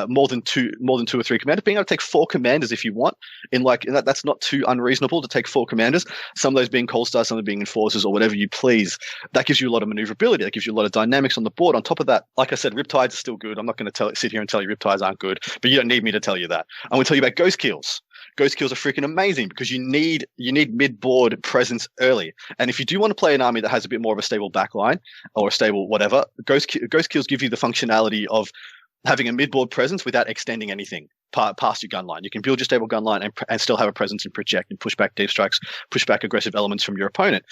Speaker 4: more than two or 3 commanders, being able to take 4 commanders if you want. That's not too unreasonable to take 4 commanders. Some of those being Cold Stars, some of them being Enforcers, or whatever you please. That gives you a lot of maneuverability. That gives you a lot of dynamics on the board. On top of that, like I said, Riptides are still good. I'm not going to sit here and tell you Riptides aren't good, but you don't need me to tell you that. I'm going to tell you about Ghost Kills. Ghost Kills are freaking amazing because you need mid-board presence early. And if you do want to play an army that has a bit more of a stable backline or a stable whatever, Ghost Kills give you the functionality of having a mid-board presence without extending anything past your gun line. You can build your stable gun line and still have a presence and project and push back deep strikes, push back aggressive elements from your opponent.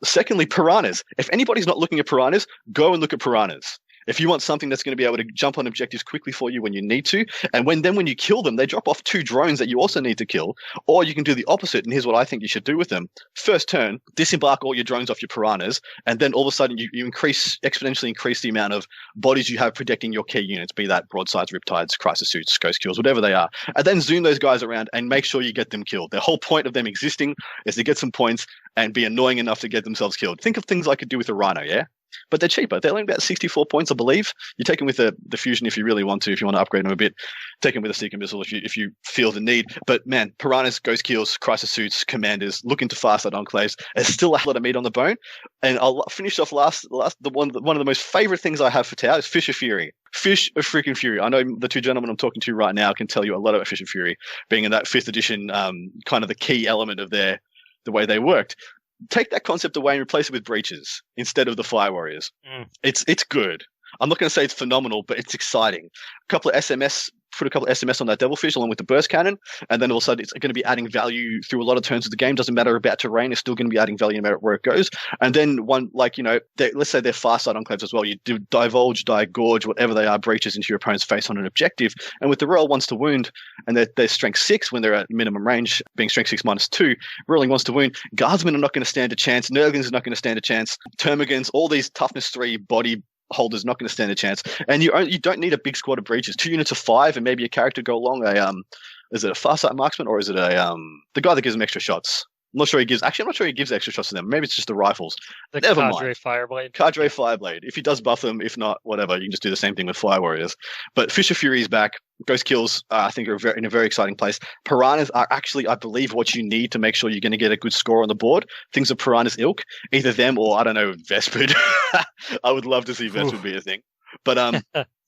Speaker 4: Secondly, Piranhas. If anybody's not looking at Piranhas, go and look at Piranhas. If you want something that's going to be able to jump on objectives quickly for you when you need to, and when you kill them, they drop off 2 drones that you also need to kill, or you can do the opposite, and here's what I think you should do with them. First turn, disembark all your drones off your Piranhas, and then all of a sudden you exponentially increase the amount of bodies you have protecting your key units, be that broadsides, riptides, crisis suits, ghost kills, whatever they are, and then zoom those guys around and make sure you get them killed. The whole point of them existing is to get some points and be annoying enough to get themselves killed. Think of things I could do with a Rhino, yeah? But they're cheaper. They're only about 64 points, I believe. You take them with the fusion if you really want to. If you want to upgrade them a bit, take them with a Seeker Missile if you feel the need. But man, Piranhas, Ghost Kills, Crisis Suits, Commanders, look into Farsight Enclaves. There's still a lot of meat on the bone. And I'll finish off one of the most favorite things I have for Tau is Fish of Fury. Fish of freaking Fury. I know the 2 gentlemen I'm talking to right now can tell you a lot about Fish of Fury, being in that 5th edition, kind of the key element of the way they worked. Take that concept away and replace it with Breaches instead of the Fire Warriors. It's good. I'm not going to say it's phenomenal, but it's exciting. Put a couple of SMS on that Devilfish along with the burst cannon, and then all of a sudden it's going to be adding value through a lot of turns of the game. Doesn't matter about terrain; it's still going to be adding value no matter where it goes. And then let's say they're Farsight Enclaves as well. You do divulge, gorge, whatever they are, breaches into your opponent's face on an objective. And with the roll once to wound, and they're strength 6 when they're at minimum range, being strength 6 -2, rolling once to wound. Guardsmen are not going to stand a chance. Nurglings are not going to stand a chance. Termagants, all these toughness 3 body holders not going to stand a chance, and you don't need a big squad of breaches. 2 units of 5, and maybe a character go along. Is it a Farsight Marksman or is it the guy that gives them extra shots? I'm not sure he gives extra shots to them. Maybe it's just the rifles. Never mind. Cadre Fireblade. If he does buff them, if not, whatever. You can just do the same thing with Fire Warriors. But Fish of Fury is back. Ghost Kills, I think, are in a very exciting place. Piranhas are actually, I believe, what you need to make sure you're going to get a good score on the board. Things of Piranha's ilk. Either them or, I don't know, Vespid. I would love to see Vespid be a thing. But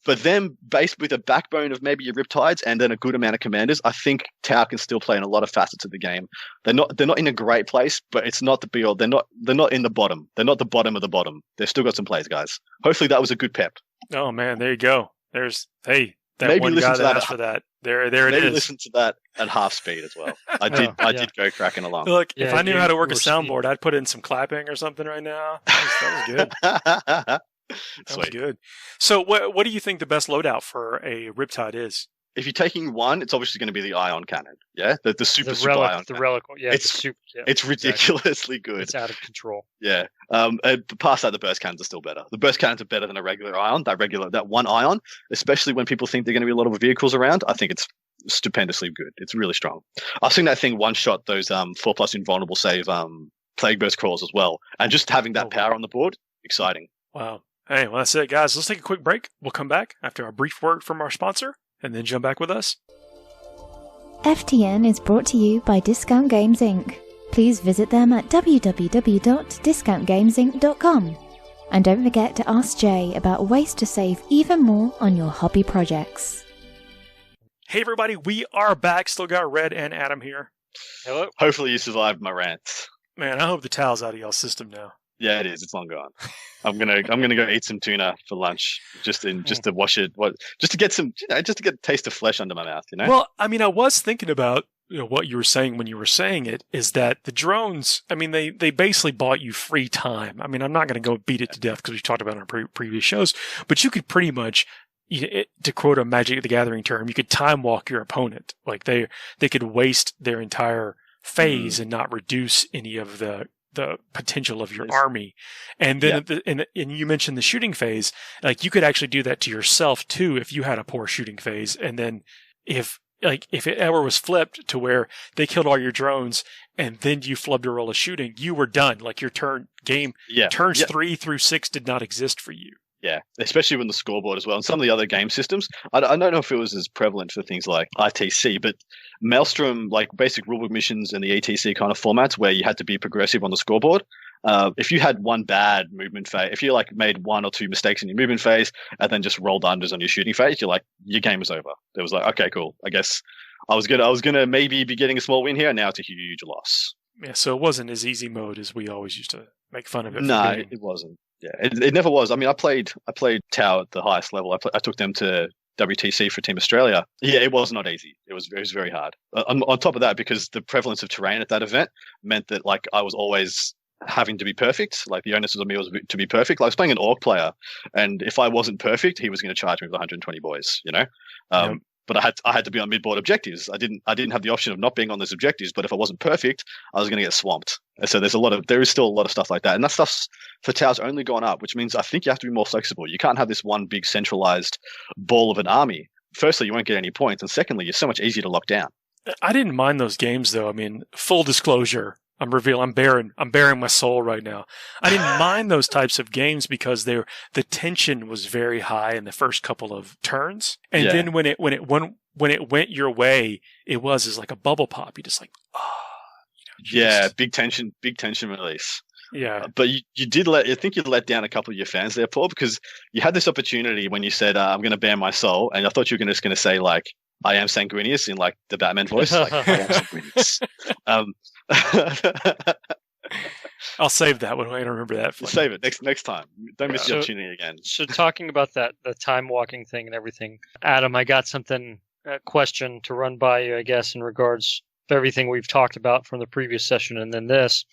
Speaker 4: But them, based with a backbone of maybe your Riptides and then a good amount of commanders, I think Tau can still play in a lot of facets of the game. They're not in a great place, but it's not the be all. They're not in the bottom. They're not the bottom of the bottom. They've still got some plays, guys. Hopefully that was a good pep.
Speaker 2: Oh man, there you go. There's
Speaker 4: maybe
Speaker 2: one
Speaker 4: listen
Speaker 2: guy
Speaker 4: to
Speaker 2: that
Speaker 4: that
Speaker 2: asked for that. There it
Speaker 4: maybe
Speaker 2: is.
Speaker 4: listen to that at half speed as well. I did go cracking along.
Speaker 2: Look, if I knew how to work a soundboard, I'd put in some clapping or something right now. That was good. That was good. So what do you think the best loadout for a Riptide is?
Speaker 4: If you're taking one, it's obviously going to be the ion cannon. Yeah, the super ion.
Speaker 3: The relic. Yeah,
Speaker 4: it's ridiculously good.
Speaker 3: It's out of control.
Speaker 4: Yeah. Past that, the burst cannons are still better. The burst cannons are better than a regular ion. That one ion, especially when people think there are going to be a lot of vehicles around. I think it's stupendously good. It's really strong. I've seen that thing one shot those 4+ invulnerable save plague burst crawls as well, and just having that power on the board, exciting.
Speaker 2: Wow. Hey, well, that's it, guys. Let's take a quick break. We'll come back after a brief word from our sponsor, and then jump back with us.
Speaker 1: FTN is brought to you by Discount Games Inc. Please visit them at www.discountgamesinc.com. And don't forget to ask Jay about ways to save even more on your hobby projects.
Speaker 2: Hey everybody, we are back. Still got Red and Adam here.
Speaker 3: Hello.
Speaker 4: Hopefully you survived my rant.
Speaker 2: Man, I hope the towel's out of y'all's system now.
Speaker 4: Yeah, it is. It's long gone. I'm gonna go eat some tuna for lunch, just to wash it, just to get some, just to get a taste of flesh under my mouth,
Speaker 2: Well, I mean, I was thinking about what you were saying when you were saying it, is that the drones, I mean, they basically bought you free time. I mean, I'm not going to go beat it to death because we talked about it on previous shows, but you could pretty much, to quote a Magic the Gathering term, you could time walk your opponent. Like they could waste their entire phase and not reduce any of the potential of your army. And then and you mentioned the shooting phase, like you could actually do that to yourself too if you had a poor shooting phase. And then if it ever was flipped to where they killed all your drones and then you flubbed a roll of shooting, you were done. Like your turns 3 through 6 did not exist for you.
Speaker 4: Yeah, especially with the scoreboard as well. And some of the other game systems, I don't know if it was as prevalent for things like ITC, but Maelstrom, like basic rulebook missions and the ATC kind of formats where you had to be progressive on the scoreboard. If you had one bad movement phase, if you like made 1 or 2 mistakes in your movement phase and then just rolled unders on your shooting phase, you're like, your game was over. It was like, okay, cool. I guess I was gonna maybe be getting a small win here, and now it's a huge loss.
Speaker 2: Yeah, so it wasn't as easy mode as we always used to make fun of it.
Speaker 4: No, it wasn't. Yeah, it never was. I mean, I played Tau at the highest level. I took them to WTC for Team Australia. Yeah, it was not easy. It was very hard. On top of that, because the prevalence of terrain at that event meant that like I was always having to be perfect. Like the onus on me was to be perfect. Like I was playing an orc player, and if I wasn't perfect, he was going to charge me with 120 boys. But I had to be on mid-board objectives. I didn't have the option of not being on those objectives. But if I wasn't perfect, I was going to get swamped. And so there is still a lot of stuff like that, and that stuff's for Tau's only gone up, which means I think you have to be more flexible. You can't have this one big centralized ball of an army. Firstly, you won't get any points, and secondly, you're so much easier to lock down.
Speaker 2: I didn't mind those games though. I mean, full disclosure. I'm bearing my soul right now. I didn't mind those types of games because the tension was very high in the first couple of turns, and then when it went your way, it was like a bubble pop. You just like,
Speaker 4: big tension release.
Speaker 2: Yeah,
Speaker 4: but you did I think you let down a couple of your fans there, Paul, because you had this opportunity when you said, "I'm going to bare my soul," and I thought you were just going to say like, "I am sanguineous" in like the Batman voice, like I am sanguineous.
Speaker 2: I'll save that one. I don't remember that.
Speaker 4: Save it next time. Don't miss the opportunity again.
Speaker 3: So talking about the time walking thing and everything, Adam, I got a question to run by you, I guess, in regards to everything we've talked about from the previous session and then this.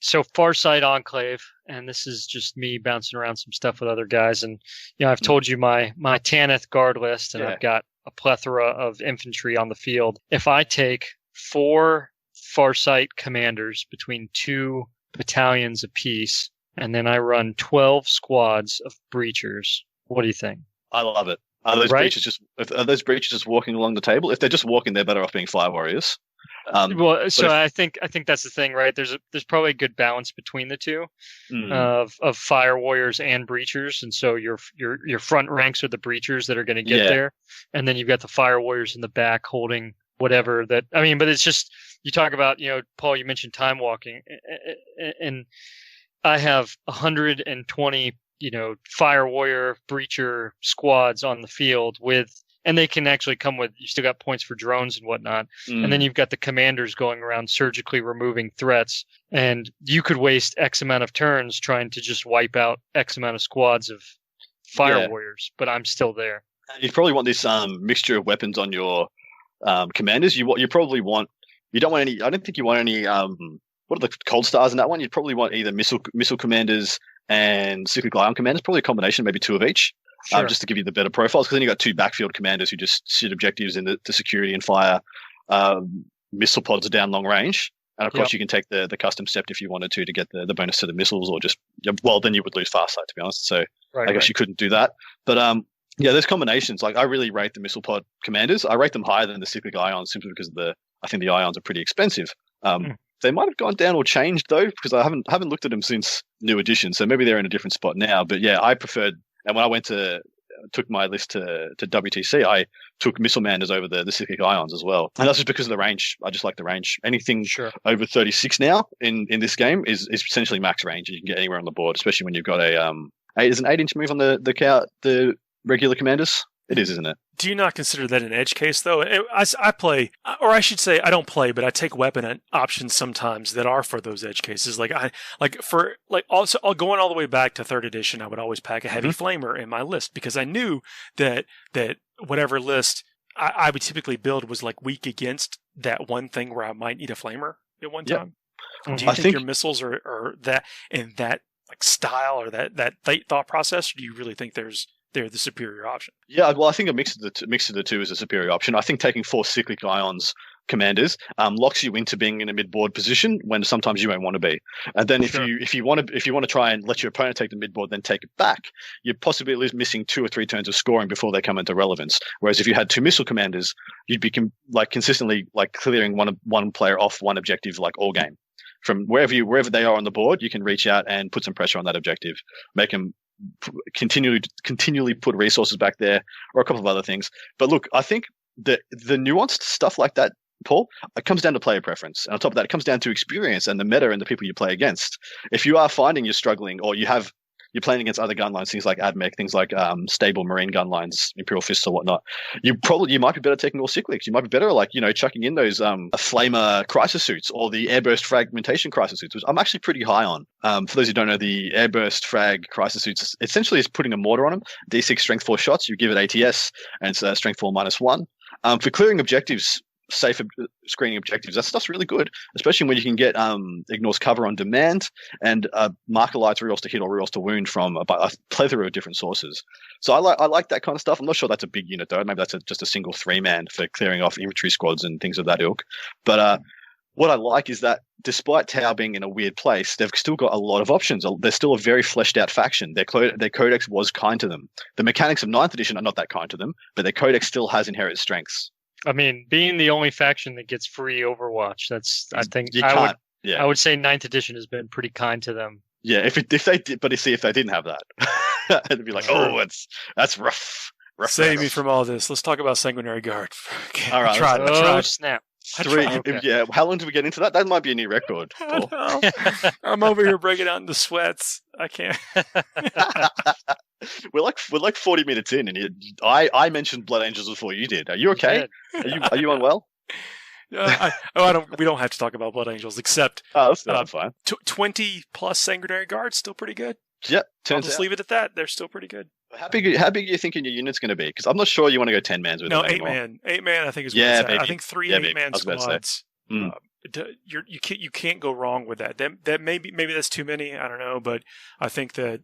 Speaker 3: So Farsight Enclave, and this is just me bouncing around some stuff with other guys, and I've told you my Tanith guard list, and I've got a plethora of infantry on the field. If I take 4 Farsight commanders between 2 battalions apiece, and then I run 12 squads of breachers, what do you think?
Speaker 4: I love it. Are those breachers just walking along the table? If they're just walking, they're better off being fire warriors.
Speaker 3: I think that's the thing, right? There's probably a good balance between the two of fire warriors and breachers, and so your front ranks are the breachers that are going to get there, and then you've got the fire warriors in the back holding whatever that. I mean, but it's just you talk about Paul. You mentioned time walking, and I have 120 fire warrior breacher squads on the field and they can actually come with, you still got points for drones and whatnot. And then you've got the commanders going around surgically removing threats. And you could waste X amount of turns trying to just wipe out X amount of squads of fire warriors, but I'm still there.
Speaker 4: You probably want this mixture of weapons on your commanders. You probably want. You don't want any. I don't think you want any. What are the cold stars in that one? You'd probably want either missile commanders and cyclic ion commanders. Probably a combination, maybe 2 of each, just to give you the better profiles. Because then you got 2 backfield commanders who just sit objectives in the security and fire missile pods down long range. And of course, you can take the custom sept if you wanted to get the bonus to the missiles, or just then you would lose farsight, to be honest. So I guess you couldn't do that. But there's combinations. Like I really rate the missile pod commanders. I rate them higher than the cyclic ions simply because I think the ions are pretty expensive. They might have gone down or changed though, because I haven't looked at them since new edition. So maybe they're in a different spot now. But yeah, I preferred. And when I took my list to WTC, I took missile manders over the cyclic ions as well. And that's just because of the range. I just like the range. Anything over 36 now in this game is essentially max range. You can get anywhere on the board, especially when you've got an 8-inch move on the regular commanders. It is, isn't it?
Speaker 2: Do you not consider that an edge case, though? I play, or I should say, I don't play, but I take weapon options sometimes that are for those edge cases. Also going all the way back to 3rd edition, I would always pack a heavy flamer in my list because I knew that whatever list I would typically build was like weak against that one thing where I might need a flamer at one time. Do you think your missiles are that in that like style or that thought process, or do you really think they're the superior option? Yeah,
Speaker 4: well, I think a mix of the two is a superior option. I think taking 4 cyclic ions commanders locks you into being in a mid-board position when sometimes you won't want to be. And then if you want to try and let your opponent take the mid-board, then take it back, you're possibly missing 2 or 3 turns of scoring before they come into relevance. Whereas if you had 2 missile commanders, you'd be consistently clearing one player off one objective all game. From wherever they are on the board, you can reach out and put some pressure on that objective, make them continually put resources back there, or a couple of other things. But look, I think the nuanced stuff like that, Paul, it comes down to player preference. And on top of that, it comes down to experience and the meta and the people you play against. If you are finding you're struggling, or you're playing against other gun lines, things like AdMech, things like stable marine gun lines, Imperial Fists or whatnot, you might be better taking all cyclics. You might be better chucking in those flamer crisis suits or the airburst fragmentation crisis suits, which I'm actually pretty high on. For those who don't know, the airburst frag crisis suits essentially is putting a mortar on them, D6 strength 4 shots, you give it ATS, and it's strength 4 -1. For clearing objectives, safe screening objectives, that stuff's really good, especially when you can get ignores cover on demand and marker lights, rerolls to hit or rerolls to wound from a plethora of different sources. So I like that kind of stuff. I'm not sure that's a big unit though. Maybe that's just a single 3-man for clearing off infantry squads and things of that ilk. But what I like is that despite Tau being in a weird place, they've still got a lot of options. They're still a very fleshed out faction. Their codex was kind to them. The mechanics of 9th edition are not that kind to them, but their codex still has inherent strengths.
Speaker 3: I mean, being the only faction that gets free Overwatch, I would say 9th edition has been pretty kind to them.
Speaker 4: Yeah, if they did, but if they didn't have that, it'd be like, that's rough.
Speaker 2: Save me from all this. Let's talk about Sanguinary Guard.
Speaker 4: All right.
Speaker 3: Oh, snap.
Speaker 4: 3. Okay. Yeah. How long did we get into that? That might be a new record, Paul.
Speaker 2: I'm over here breaking out in the sweats. I can't.
Speaker 4: We're like 40 minutes in, and I mentioned Blood Angels before you did. Are you okay? Are you unwell?
Speaker 2: We don't have to talk about Blood Angels, except
Speaker 4: that's fine.
Speaker 2: 20 plus Sanguinary Guards, still pretty good.
Speaker 4: Yep.
Speaker 2: I'll just leave it at that. They're still pretty good.
Speaker 4: How big are you thinking your unit's going to be? Because I'm not sure you want to go 10 mans with it.
Speaker 2: No, 8-man. 8-man, I think is what it's at. I think 3 8-man squads. You can't go wrong with that. That maybe that's too many. I don't know, but I think that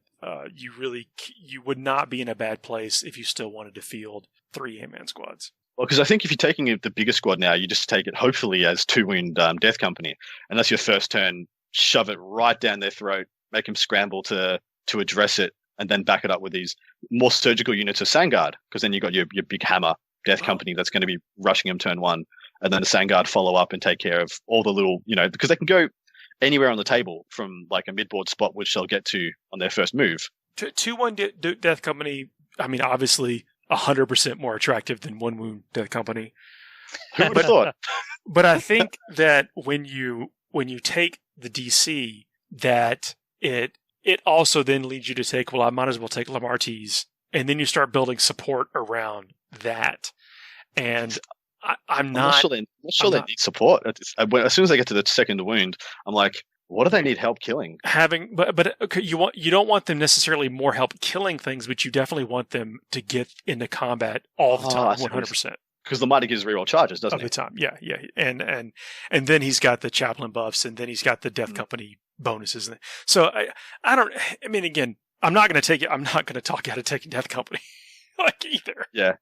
Speaker 2: you would not be in a bad place if you still wanted to field 3 8-man squads.
Speaker 4: Well, because I think if you're taking the bigger squad now, you just take it hopefully as 2-wound Death Company, and that's your first turn. Shove it right down their throat, make them scramble to address it, and then back it up with these more surgical units of Sangard, because then you've got your big hammer Death Company that's going to be rushing them turn 1, and then the Sangard follow up and take care of all the little, because they can go anywhere on the table from like a mid-board spot, which they'll get to on their first move.
Speaker 2: 2-1 Death Company, I mean, obviously 100% more attractive than 1-wound Death Company.
Speaker 4: Who would have thought?
Speaker 2: But I think that when you take the DC, that it also then leads you to take, well, I might as well take Lamartie's, and then you start building support around that. And I'm not
Speaker 4: sure they need support. As soon as they get to the second wound, I'm like, What do they need help killing?
Speaker 2: But okay, you don't want them necessarily more help killing things, but you definitely want them to get into combat all the time, 100%.
Speaker 4: Because the mighty gives reroll charges, doesn't it?
Speaker 2: All the time, yeah. And then he's got the chaplain buffs, and then he's got the Death Company bonuses. So I mean, again, I'm not going to talk out of taking Death Company either.
Speaker 4: Yeah.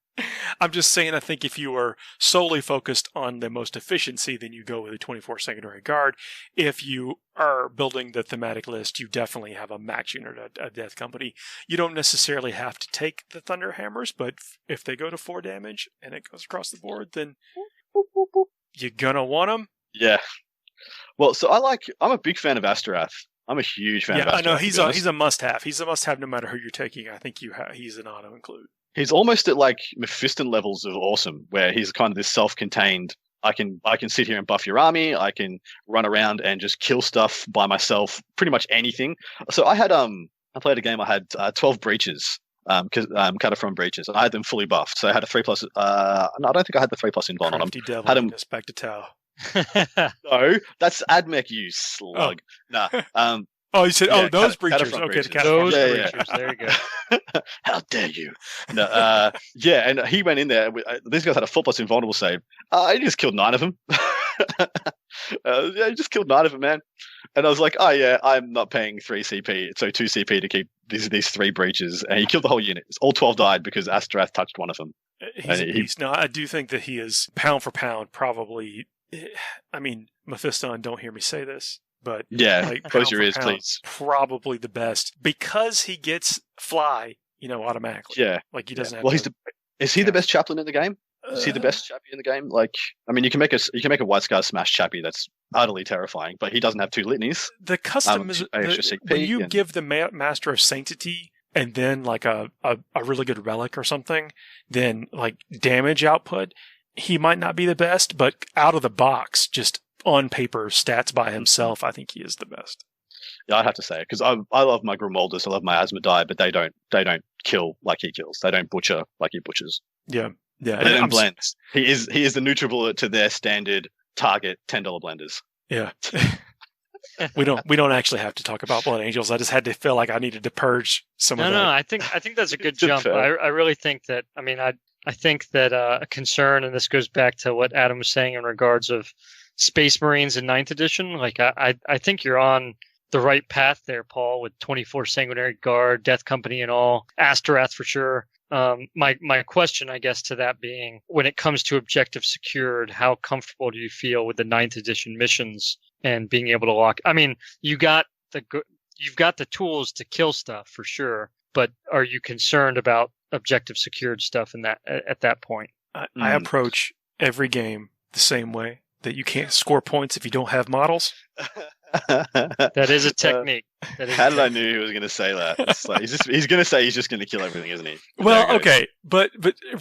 Speaker 2: I'm just saying, I think if you are solely focused on the most efficiency, then you go with a 24 secondary guard. If you are building the thematic list, you definitely have a max unit at Death Company. You don't necessarily have to take the Thunder Hammers, but if they go to 4 damage and it goes across the board, then you're gonna want them.
Speaker 4: Yeah. Well, so I'm a big fan of Asterath. I'm a huge fan of Asterath.
Speaker 2: Yeah, I know he's a must-have. He's a must-have no matter who you're taking. I think he's an auto-include.
Speaker 4: He's almost at like Mephiston levels of awesome, where he's kind of this self-contained. I can sit here and buff your army. I can run around and just kill stuff by myself, pretty much anything. So I played a game. I had 12 breaches, Cataphrone breaches. I had them fully buffed. So I had a 3+. No, I don't think I had the 3+ invuln on them.
Speaker 2: Devil
Speaker 4: had them
Speaker 2: back to Tau.
Speaker 4: No, that's Admech, you slug.
Speaker 2: Oh.
Speaker 4: Nah.
Speaker 2: Oh, you said, those breachers. Okay, the
Speaker 3: those breachers. There you go.
Speaker 4: How dare you? No, yeah, and he went in there. These guys had a 4+ invulnerable save. He just killed 9 of them. He just killed 9 of them, man. And I was like, oh yeah, I'm not paying 3 CP, so 2 CP to keep these 3 breaches. And he killed the whole unit. All 12 died because Asterath touched one of them.
Speaker 2: He's a beast. No, I do think that he is, pound for pound, probably. I mean, Mephiston, don't hear me say this. But
Speaker 4: yeah, close your ears, please.
Speaker 2: Probably the best because he gets fly, automatically.
Speaker 4: Yeah,
Speaker 2: like he doesn't. Have
Speaker 4: well, is he the best chaplain in the game? Is he the best chappie in the game? Like, I mean, you can make a White Scar Smash chappie that's utterly terrifying, but he doesn't have 2 litanies.
Speaker 2: The custom is when you give the Master of Sanctity and then like a really good relic or something, then like damage output, he might not be the best, but out of the box, just on paper, stats by himself, I think he is the best.
Speaker 4: Yeah, I'd have to say it because I love my Grimoldus, I love my Asmodai, but they don't kill like he kills. They don't butcher like he butchers.
Speaker 2: Yeah.
Speaker 4: They don't blend. He is the neutral bullet to their standard target $10 blenders.
Speaker 2: Yeah. we don't actually have to talk about Blood Angels. I just had to feel like I needed to purge some of that.
Speaker 3: No, I think that's a good jump. I really think that. I mean, I think that a concern, and this goes back to what Adam was saying in regards of Space Marines in 9th edition. Like I think you're on the right path there, Paul, with 24 Sanguinary Guard, Death Company and all, Asterath for sure. My question, I guess, to that being, when it comes to objective secured, how comfortable do you feel with the 9th edition missions and being able to lock? I mean, you've got the tools to kill stuff for sure, but are you concerned about objective secured stuff at that point?
Speaker 2: I approach every game the same way. That you can't score points if you don't have models.
Speaker 3: That is a technique.
Speaker 4: How did I knew he was going to say that? It's like, he's going to say he's just going to kill everything, isn't he?
Speaker 2: Well, okay, but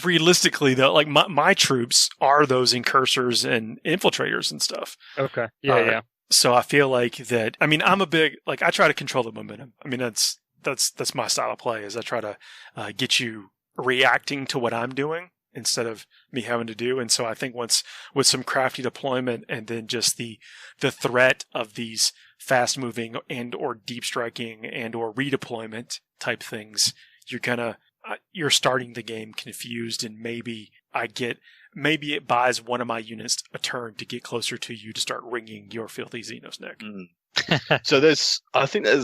Speaker 2: realistically though, like my troops are those incursors and infiltrators and stuff.
Speaker 3: Okay, yeah.
Speaker 2: So I feel like that. I mean, I'm a big I try to control the momentum. I mean, that's my style of play. Is I try to get you reacting to what I'm doing instead of me having to do. And so I think with some crafty deployment and then just the threat of these fast moving and or deep striking and or redeployment type things, you're starting the game confused, and maybe it buys one of my units a turn to get closer to you to start ringing your filthy Xenos neck.
Speaker 4: So there's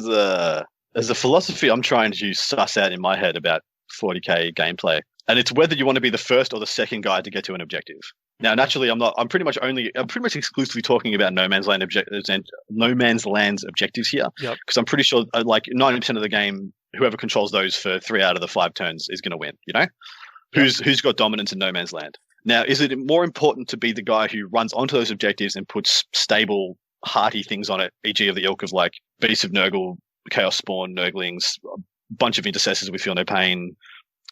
Speaker 4: a philosophy I'm trying to suss out in my head about 40k gameplay. And it's whether you want to be the first or the second guy to get to an objective. Now, naturally, I'm pretty much exclusively talking about No Man's Land objectives and No Man's Land's objectives here.
Speaker 2: Yep.
Speaker 4: Because I'm pretty sure like 90% of the game, whoever controls those for 3 out of the 5 turns is going to win. You know, who's got dominance in No Man's Land? Now, is it more important to be the guy who runs onto those objectives and puts stable, hearty things on it, e.g. of the ilk of like Beasts of Nurgle, Chaos Spawn, Nurglings, a bunch of Intercessors with Feel No Pain,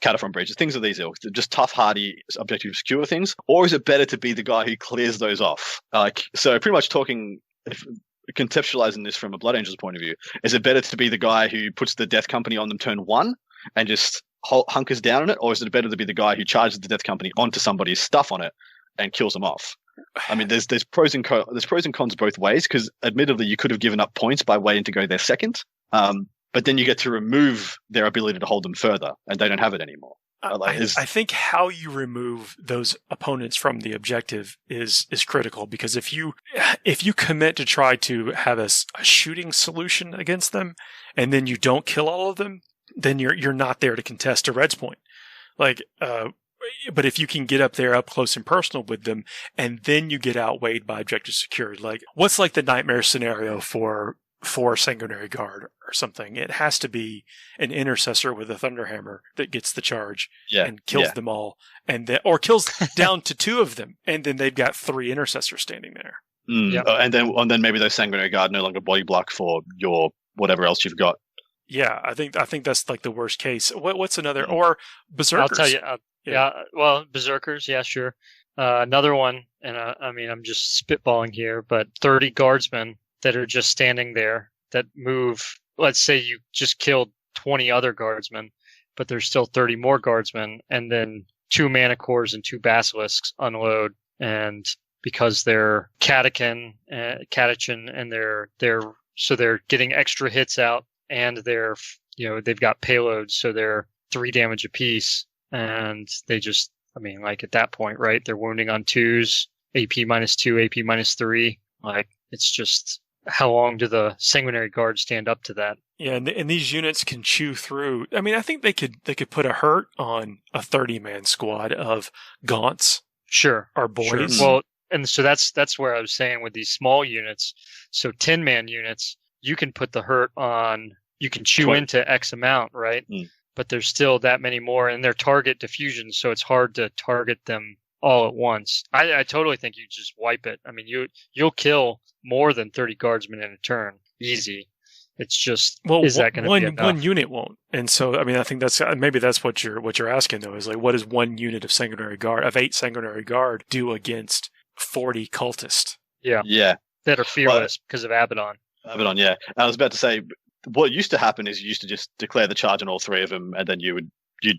Speaker 4: Cataphrone breaches, things of these ilk, just tough, hardy, objective secure things? Or is it better to be the guy who clears those off? So pretty much conceptualizing this from a Blood Angel's point of view, is it better to be the guy who puts the Death Company on them turn 1 and just hunkers down on it? Or is it better to be the guy who charges the Death Company onto somebody's stuff on it and kills them off? I mean, there's pros and cons both ways, because admittedly you could have given up points by waiting to go there second, but then you get to remove their ability to hold them further, and they don't have it anymore.
Speaker 2: I think how you remove those opponents from the objective is critical, because if you commit to try to have a shooting solution against them, and then you don't kill all of them, then you're not there to contest a Red's point. But if you can get up there up close and personal with them, and then you get outweighed by objective secured, like what's like the nightmare scenario for Sanguinary Guard or something? It has to be an intercessor with a Thunderhammer that gets the charge and kills them all, or kills down to 2 of them, and then they've got 3 intercessors standing there.
Speaker 4: And then maybe those Sanguinary Guard no longer body block for your whatever else you've got.
Speaker 2: Yeah, I think that's like the worst case. What's another? Or Berserkers?
Speaker 3: I'll tell you. Well, Berserkers, yeah, sure. Another one, and I'm just spitballing here, but 30 guardsmen that are just standing there that move. Let's say you just killed 20 other guardsmen, but there's still 30 more guardsmen, and then 2 mana cores and 2 basilisks unload, and because they're catechin, and they're getting extra hits out, and they've got payloads, so they're 3 damage apiece. And they just, at that point, right? They're wounding on 2s, AP -2, AP -3. Like, it's just, how long do the Sanguinary Guard stand up to that?
Speaker 2: Yeah, and these units can chew through. I mean, I think they could put a hurt on a 30-man squad of Gaunts.
Speaker 3: Sure.
Speaker 2: Or boys.
Speaker 3: Sure. Well, and so that's where I was saying with these small units. So 10-man units, you can put the hurt on, you can chew into X amount, right? But there's still that many more, and they're target diffusion, so it's hard to target them all at once. I totally think you just wipe it. I mean, you'll kill more than 30 guardsmen in a turn, easy. It's just, is that going to be enough?
Speaker 2: One unit won't, and so I mean, I think that's what you're asking though, is like, what does 1 unit of 8 Sanguinary Guard do against 40 cultists?
Speaker 4: Yeah,
Speaker 3: that are fearless because of Abaddon.
Speaker 4: Abaddon, yeah. I was about to say, what used to happen is you used to just declare the charge on all 3 of them, and then you'd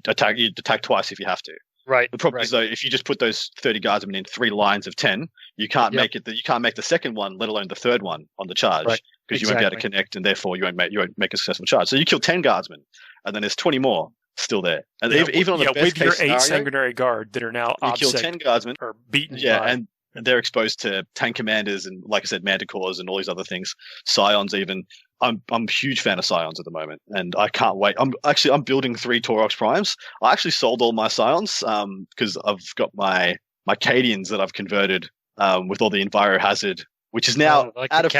Speaker 4: attack twice if you have to.
Speaker 3: Right.
Speaker 4: The problem is though, if you just put those 30 guardsmen in 3 lines of 10, you can't make it. You can't make the second one, let alone the third one on the charge, because you won't be able to connect, and therefore you won't make a successful charge. So you kill 10 guardsmen, and then there's 20 more still there. And even on the best
Speaker 2: with
Speaker 4: case
Speaker 2: your 8
Speaker 4: scenario,
Speaker 2: Sanguinary Guard that are now
Speaker 4: you kill 10 guardsmen
Speaker 2: or beaten.
Speaker 4: Yeah, and they're exposed to tank commanders and, like I said, manticores and all these other things, scions even. I'm a huge fan of scions at the moment, and I can't wait. I'm building 3 Taurox Primes. I actually sold all my scions because I've got my Cadians that I've converted with all the Enviro Hazard, which is now out of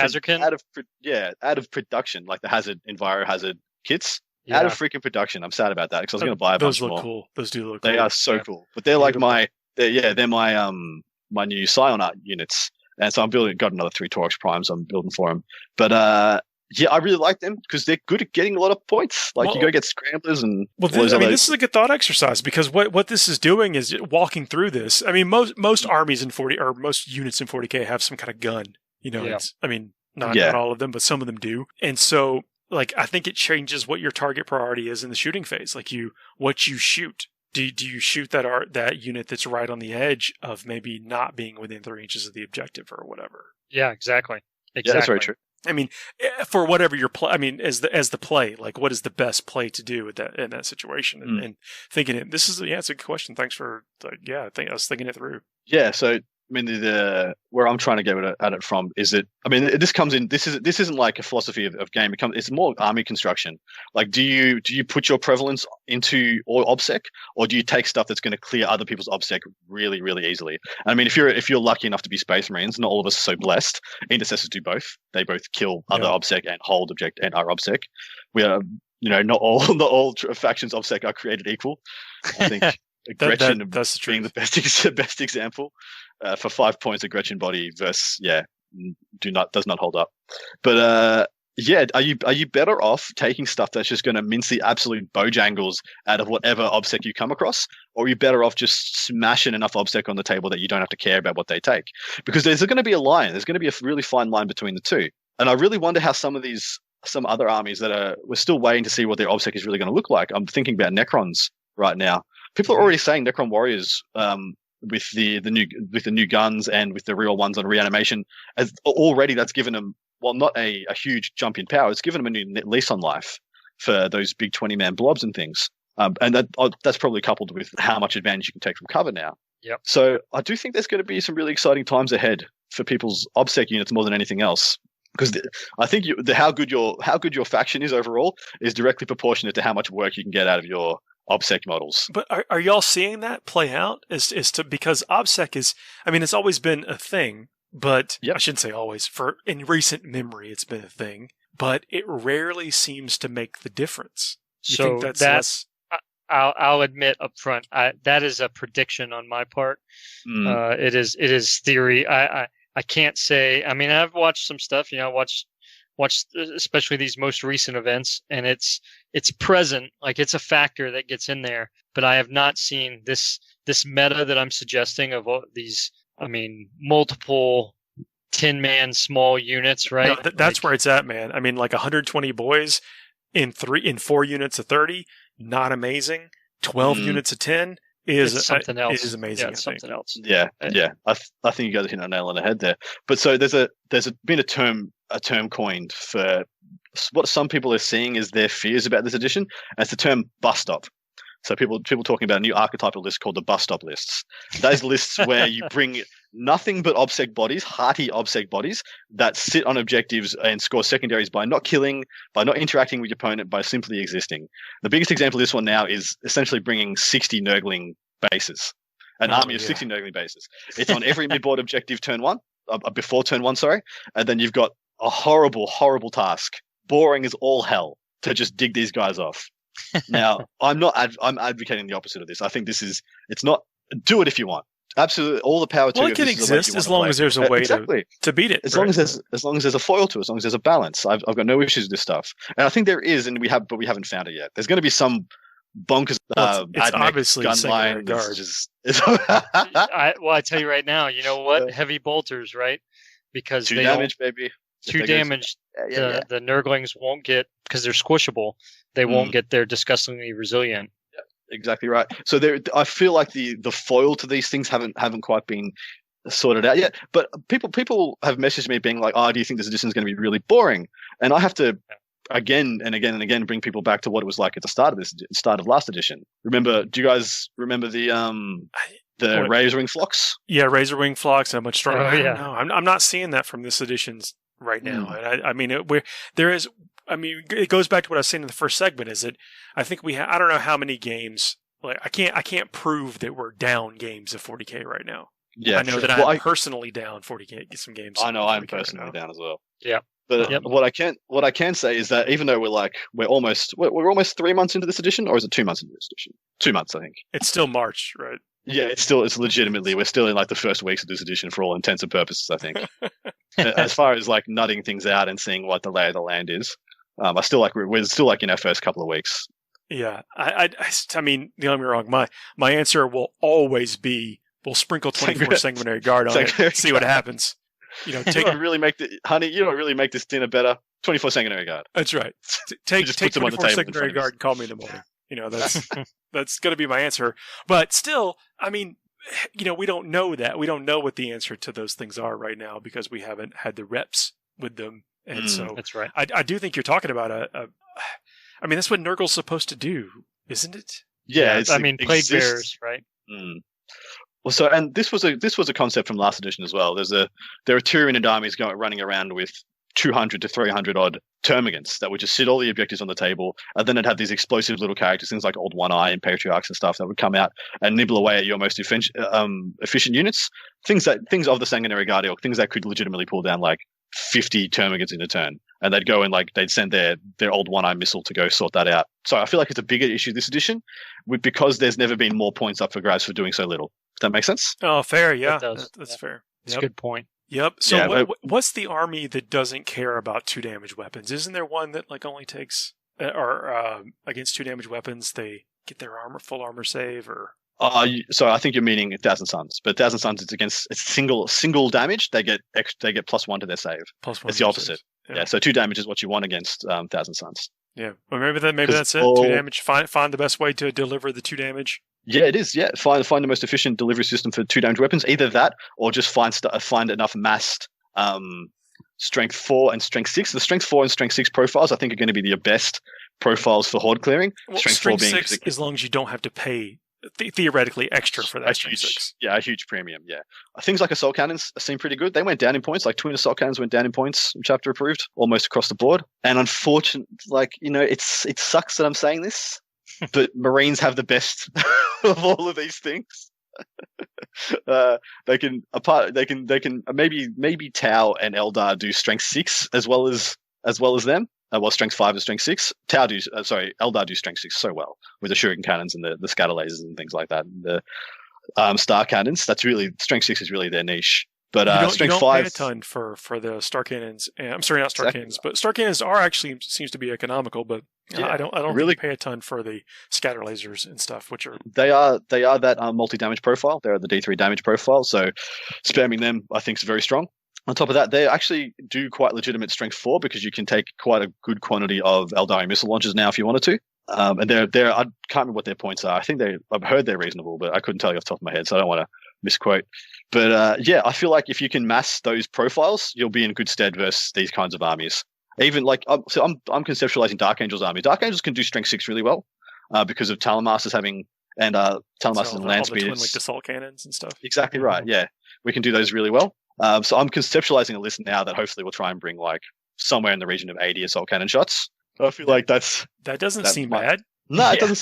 Speaker 4: production, like the Hazard Enviro Hazard kits. Yeah. Out of freaking production. I'm sad about that because I was going to buy a bunch more.
Speaker 2: Those look cool. Those do look
Speaker 4: cool. They are so cool. But they're like my new Scion art units. And so got another 3 Taurox Primes I'm building for them. But yeah, I really like them because they're good at getting a lot of points. Like, you go get Scramblers and...
Speaker 2: this is a good thought exercise, because what this is doing is walking through this. I mean, most armies in 40, or most units in 40k have some kind of gun. Not all of them, but some of them do. And so, like, I think it changes what your target priority is in the shooting phase. Like, what you shoot. Do you shoot that unit that's right on the edge of maybe not being within 3 inches of the objective or whatever?
Speaker 3: Yeah, exactly.
Speaker 4: Yeah, that's very true.
Speaker 2: I mean, for whatever your play, I mean, as the play, like, what is the best play to do in that situation? And thinking it, it's a good question. Thanks for, I was thinking it through.
Speaker 4: Yeah. So, I mean, where I'm trying to get at it from is that, I mean, this comes in. This isn't like a philosophy of game. It's more army construction. Like, do you put your prevalence into all obsec, or do you take stuff that's going to clear other people's obsec really, really easily? And I mean, if you're lucky enough to be Space Marines, not all of us are so blessed. Intercessors do both. They both kill other obsec and hold object and are obsec. We are, not all factions obsec are created equal. I think. Gretchen
Speaker 2: that's
Speaker 4: being the best example. For 5 points, a Gretchen body versus does not hold up. But are you better off taking stuff that's just going to mince the absolute bojangles out of whatever obsec you come across, or are you better off just smashing enough obsec on the table that you don't have to care about what they take? Because there's going to be a line. There's going to be a really fine line between the two. And I really wonder how some other armies we're still waiting to see what their obsec is really going to look like. I'm thinking about Necrons right now. People are already saying Necron Warriors with the new guns and with the real ones on reanimation, as already that's given them, well, not a huge jump in power. It's given them a new lease on life for those big 20-man blobs and things. And that's probably coupled with how much advantage you can take from cover now.
Speaker 3: Yep.
Speaker 4: So I do think there's going to be some really exciting times ahead for people's OBSEC units more than anything else. Because I think how good your faction is overall is directly proportionate to how much work you can get out of your OBSEC models.
Speaker 2: But are y'all seeing that play out? Because OBSEC is, I mean, it's always been a thing, but I shouldn't say always. In recent memory, it's been a thing, but it rarely seems to make the difference. You
Speaker 3: so
Speaker 2: think that's
Speaker 3: I'll admit up front, that is a prediction on my part. It is theory. I can't say. I mean, I've watched some stuff. You know, watched especially these most recent events, and it's present. Like, it's a factor that gets in there. But I have not seen this meta that I'm suggesting of all these. I mean, multiple 10-man small units, right?
Speaker 2: No, that's where it's at, man. I mean, like 120 boys in 4 units of 30, not amazing. 12 units of 10. Is
Speaker 3: something else.
Speaker 2: It is amazing.
Speaker 3: Yeah, it's something else.
Speaker 4: Yeah. I think you guys are hitting a nail on the head there. But so there's been a term coined for what some people are seeing as their fears about this edition. And it's the term bus stop. So people talking about a new archetypal list called the bus stop lists. Those lists where you bring nothing but OBSEC bodies, hearty OBSEC bodies that sit on objectives and score secondaries by not killing, by not interacting with your opponent, by simply existing. The biggest example of this one now is essentially bringing 60 Nurgling bases, an army of 60 Nurgling bases. It's on every midboard objective before turn 1, sorry. And then you've got a horrible, horrible task, boring as all hell, to just dig these guys off. Now, I'm advocating the opposite of this. I think it's not, do it if you want. Absolutely, all the power to it.
Speaker 2: Well, it can exist as long as there's a way to beat it.
Speaker 4: As long as there's a foil to it, as long as there's a balance. I've got no issues with this stuff, and I think there is, but we haven't found it yet. There's going to be some bonkers.
Speaker 2: It's obviously
Speaker 4: gunline
Speaker 2: guard.
Speaker 3: I tell you right now, you know what? Heavy bolters, right? Because
Speaker 4: 2 damage, baby.
Speaker 3: 2 damage. The Nurglings won't get, because they're squishable. They won't get their disgustingly resilient.
Speaker 4: Exactly right. So I feel like the foil to these things haven't quite been sorted out yet. But people have messaged me being like, "Oh, do you think this edition is going to be really boring?" And I have to again and again and again bring people back to what it was like at the start of last edition. Do you guys remember the Razorwing Flocks?
Speaker 2: Yeah, Razorwing Flocks. I'm much stronger.
Speaker 3: Oh, yeah.
Speaker 2: No, I'm not seeing that from this edition right now. And I mean, it goes back to what I was saying in the first segment. Is that I think I don't know how many games. Like, I can't prove that we're down games of 40k right now.
Speaker 4: Yeah,
Speaker 2: I know that I'm personally down 40k some games.
Speaker 4: I know I'm personally down as well.
Speaker 3: Yeah.
Speaker 4: But what I can say is that even though we're almost 3 months into this edition, or is it 2 months into this edition? 2 months, I think.
Speaker 2: It's still March, right?
Speaker 4: Yeah, it's legitimately, we're still in like the first weeks of this edition for all intents and purposes, I think. As far as like nutting things out and seeing what the lay of the land is, we're still like in our first couple of weeks.
Speaker 2: Yeah, I mean, don't get me wrong. My answer will always be, we'll sprinkle 24 sanguinary guard on it, see what happens. You know,
Speaker 4: you don't really make this dinner better. 24 sanguinary guard.
Speaker 2: That's right. Take 24 sanguinary guard and call me in the morning. You know, that's going to be my answer. But still, I mean, you know, we don't know that. We don't know what the answer to those things are right now because we haven't had the reps with them. And so
Speaker 3: that's right.
Speaker 2: I do think you're talking about I mean, that's what Nurgle's supposed to do, isn't it?
Speaker 4: Yeah.
Speaker 3: Plague bearers, right?
Speaker 4: Well, so, and this was a concept from last edition as well. There are Tyranid armies running around with 200 to 300 odd termagants that would just sit all the objectives on the table, and then it'd have these explosive little characters, things like Old One Eye and Patriarchs and stuff that would come out and nibble away at your most efficient units. Things of the Sanguinary Guard ilk, things that could legitimately pull down like 50 termagants in a turn, and they'd go and they'd send their Old One Eye missile to go sort that out. So I feel like it's a bigger issue this edition, because there's never been more points up for grabs for doing so little. Does that make sense?
Speaker 2: Oh, fair. Yeah, that's fair.
Speaker 3: That's a good point.
Speaker 2: Yep. So what's the army that doesn't care about 2 damage weapons? Isn't there one that like only takes against 2 damage weapons they get their full armor save or?
Speaker 4: So I think you're meaning 1,000 Suns, but 1,000 Suns it's single damage. They get +1 to their save.
Speaker 2: +1.
Speaker 4: It's the opposite. Yeah. So 2 damage is what you want against 1,000 Suns.
Speaker 2: Yeah. Well, maybe that's it. 2 damage. Find the best way to deliver the 2 damage.
Speaker 4: Yeah, it is. Yeah, find the most efficient delivery system for 2 damage weapons. Either that, or just find enough massed strength 4 and strength 6. The strength 4 and strength 6 profiles, I think, are going to be your best profiles for horde clearing.
Speaker 2: Well, strength 4 being 6, as long as you don't have to pay theoretically extra for that.
Speaker 4: A huge premium. Yeah, things like assault cannons seem pretty good. They went down in points. Like twin assault cannons went down in points. Chapter approved almost across the board. And unfortunately, it sucks that I'm saying this, but Marines have the best of all of these things. They can maybe Tau and Eldar do strength 6 as well as them. Well, strength 5 and strength 6. Eldar do strength 6 so well with the shuriken cannons and the scatter lasers and things like that. And the star cannons, that's really strength 6 is really their niche. But strength 5
Speaker 2: pay a ton for the star cannons. I'm sorry, not star cannons, but star cannons are actually seems to be economical. But I don't really pay a ton for the scatter lasers and stuff, which are
Speaker 4: they are that multi damage profile. They're the D3 damage profile, so spamming them I think is very strong. On top of that, they actually do quite legitimate strength 4 because you can take quite a good quantity of Eldari missile launchers now if you wanted to. And I can't remember what their points are. I think I've heard they're reasonable, but I couldn't tell you off the top of my head, so I don't want to misquote. But I feel like if you can mass those profiles, you'll be in good stead versus these kinds of armies. Even I'm conceptualizing Dark Angel's army. Dark Angels can do strength 6 really well because of Talon Masters having and Talon Masters and land speed.
Speaker 2: Twin linked assault cannons and stuff.
Speaker 4: Exactly right. Yeah, we can do those really well. So I'm conceptualizing a list now that hopefully we'll try and bring like somewhere in the region of 80 assault cannon shots. I feel like that
Speaker 2: doesn't seem bad.
Speaker 4: No, it doesn't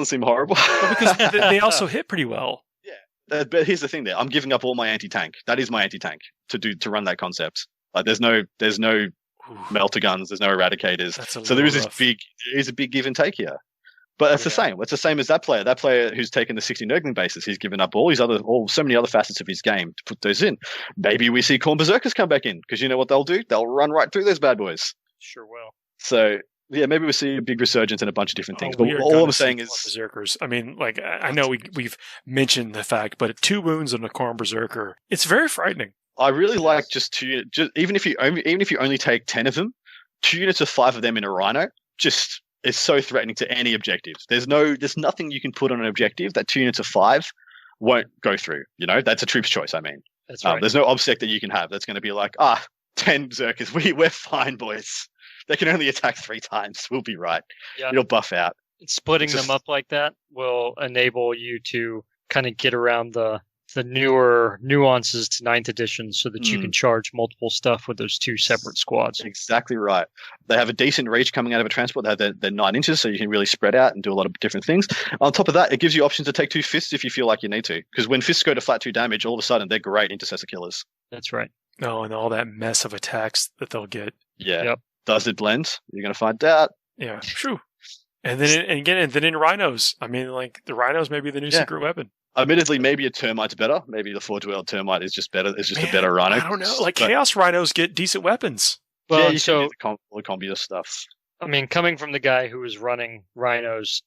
Speaker 4: seem horrible.
Speaker 2: Well, because they also hit pretty well.
Speaker 4: Yeah, but here's the thing: I'm giving up all my anti-tank. That is my anti-tank to run that concept. Like there's no melter guns, there's no eradicators. So there is a big give and take here. But it's the same. It's the same as that player. That player who's taken the 60 Nurgling bases, he's given up so many other facets of his game to put those in. Maybe we see Khorne Berserkers come back in because you know what they'll do? They'll run right through those bad boys.
Speaker 3: Sure will.
Speaker 4: So yeah, maybe we'll see a big resurgence in a bunch of different things. But all I'm saying is
Speaker 2: Berserkers. I mean, like I know we've mentioned the fact, but 2 wounds on a Khorne Berserker, it's very frightening.
Speaker 4: I really like just even if you only take 10 of them, 2 units of 5 of them in a Rhino, just is so threatening to any objective. There's nothing you can put on an objective that 2 units of 5 won't go through. You know, that's a troop's choice. I mean,
Speaker 3: that's right.
Speaker 4: There's no obsec that you can have that's going to be like 10 Berserkers. We're fine, boys. They can only attack 3 times. We'll be right. Yeah. It'll buff out.
Speaker 3: Splitting them up like that will enable you to kind of get around the newer nuances to 9th edition so that you can charge multiple stuff with those 2 separate squads.
Speaker 4: Exactly right. They have a decent reach coming out of a transport. They have their 9 inches, so you can really spread out and do a lot of different things. On top of that, it gives you options to take 2 fists if you feel like you need to. Because when fists go to flat 2 damage, all of a sudden they're great intercessor killers.
Speaker 3: That's right.
Speaker 2: Oh, and all that mess of attacks that they'll get.
Speaker 4: Yeah. Yep. Does it blend? You're going to find out.
Speaker 2: Yeah, true. And then in Rhinos, I mean, like the Rhinos may be the new secret weapon.
Speaker 4: Admittedly, maybe a Termite's better. Maybe the 4-12 Termite is just better. It's just a better Rhino.
Speaker 2: I don't know. Like Chaos Rhinos get decent weapons.
Speaker 4: Well, you can do the combi stuff.
Speaker 3: I mean, coming from the guy who was running Rhinos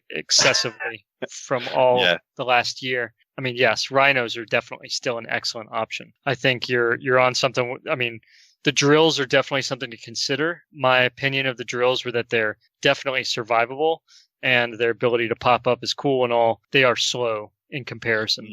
Speaker 3: excessively from all the last year, I mean, yes, Rhinos are definitely still an excellent option. I think you're on something. I mean, the drills are definitely something to consider. My opinion of the drills were that they're definitely survivable, and their ability to pop up is cool and all. They are slow in comparison,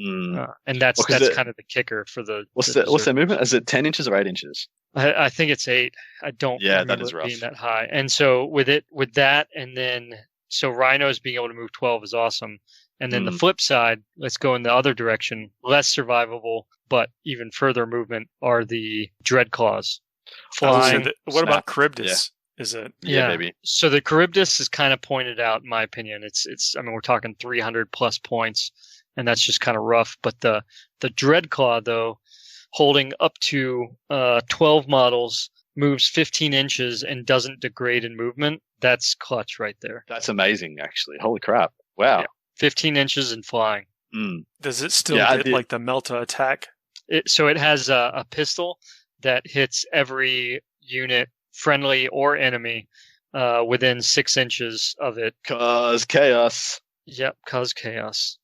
Speaker 3: and that's kind of the kicker for the.
Speaker 4: What's their movement? Is it 10 inches or 8 inches?
Speaker 3: I think it's 8. I don't remember
Speaker 4: that is rough.
Speaker 3: Being that high. And so with that, and then so Rhinos being able to move 12 is awesome. And then the flip side, let's go in the other direction. Less survivable, but even further movement are the Dreadclaws. Flying.
Speaker 2: What about Charybdis? Yeah. Is it?
Speaker 4: Yeah, maybe.
Speaker 3: So the Charybdis is kind of pointed out, in my opinion. It's. I mean, we're talking 300 plus points, and that's just kind of rough. But the Dreadclaw, though, holding up to 12 models, moves 15 inches and doesn't degrade in movement. That's clutch right there.
Speaker 4: That's amazing, actually. Holy crap! Wow.
Speaker 3: Yeah. 15 inches and flying.
Speaker 2: Does it still get like the Melta attack?
Speaker 3: So it has a pistol that hits every unit, friendly or enemy, within 6 inches of it.
Speaker 4: Cause chaos.
Speaker 3: Yep, cause chaos.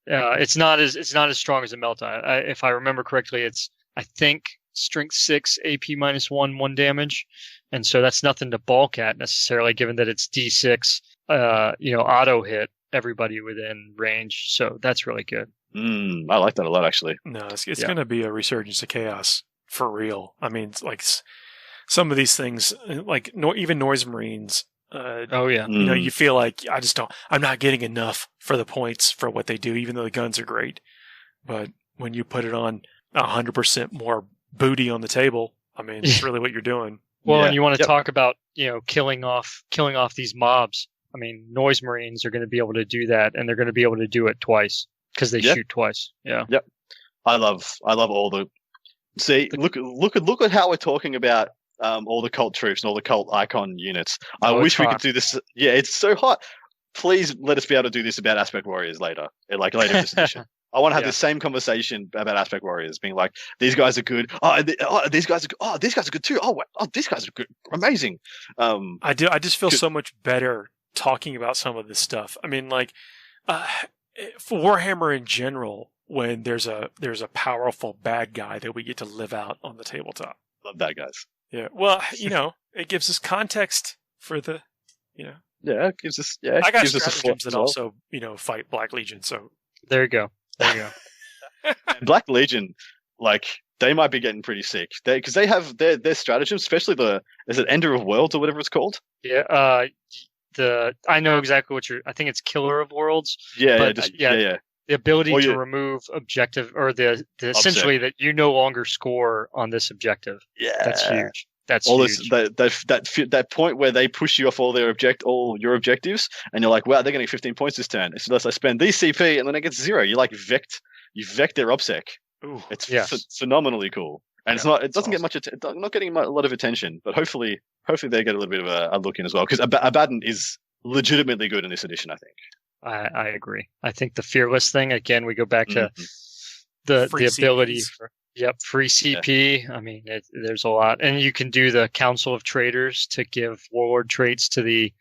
Speaker 3: It's not as strong as a Melta. If I remember correctly, it's I think strength 6, AP -1 damage, and so that's nothing to balk at necessarily, given that it's D6, auto hit. everybody within range. So that's really good.
Speaker 4: I like that a lot, actually.
Speaker 2: No, it's going to be a resurgence of chaos for real. I mean, it's like some of these things, like even Noise Marines. You feel like I'm not getting enough for the points for what they do, even though the guns are great. But when you put it on 100% more booty on the table, I mean, it's really what you're doing.
Speaker 3: Well, and you want to talk about, killing off these mobs. I mean, Noise Marines are going to be able to do that, and they're going to be able to do it twice because they shoot twice. Yeah.
Speaker 4: Yep. I love all the. See, look at how we're talking about all the cult troops and all the cult icon units. I wish we could do this. Yeah, it's so hot. Please let us be able to do this about Aspect Warriors later in this edition. I want to have the same conversation about Aspect Warriors, being like, these guys are good. These guys are good. Oh, these guys are good too. These guys are good. Amazing.
Speaker 2: I just feel so much better talking about some of this stuff. I mean, like, for Warhammer in general, when there's a powerful bad guy that we get to live out on the tabletop.
Speaker 4: Love bad guys.
Speaker 2: Yeah. Well, it gives us context for the,
Speaker 4: Yeah, it gives us. Yeah,
Speaker 2: I got stratagems that also, fight Black Legion. So
Speaker 3: there you go.
Speaker 4: Black Legion, like, they might be getting pretty sick because they have their stratagems, especially is it Ender of Worlds or whatever it's called?
Speaker 3: Yeah. I know exactly I think it's Killer of Worlds.
Speaker 4: Yeah.
Speaker 3: The ability to remove objective, or the essentially that you no longer score on this objective.
Speaker 4: Yeah,
Speaker 3: that's huge. That's
Speaker 4: all
Speaker 3: huge.
Speaker 4: That point where they push you off all your objectives, and you're like, wow, they're getting 15 points this turn. Unless I spend these CP, and then I get 0. You like vect their OBSEC.
Speaker 2: Ooh,
Speaker 4: it's phenomenally cool, and it's not. It doesn't get much. Not getting a lot of attention, but hopefully they get a little bit of a look in as well, because Abaddon is legitimately good in this edition, I think.
Speaker 3: I agree. I think the Fearless thing, again, we go back to the ability for free CP. Yeah. I mean, there's a lot, and you can do the Council of Traders to give warlord traits to the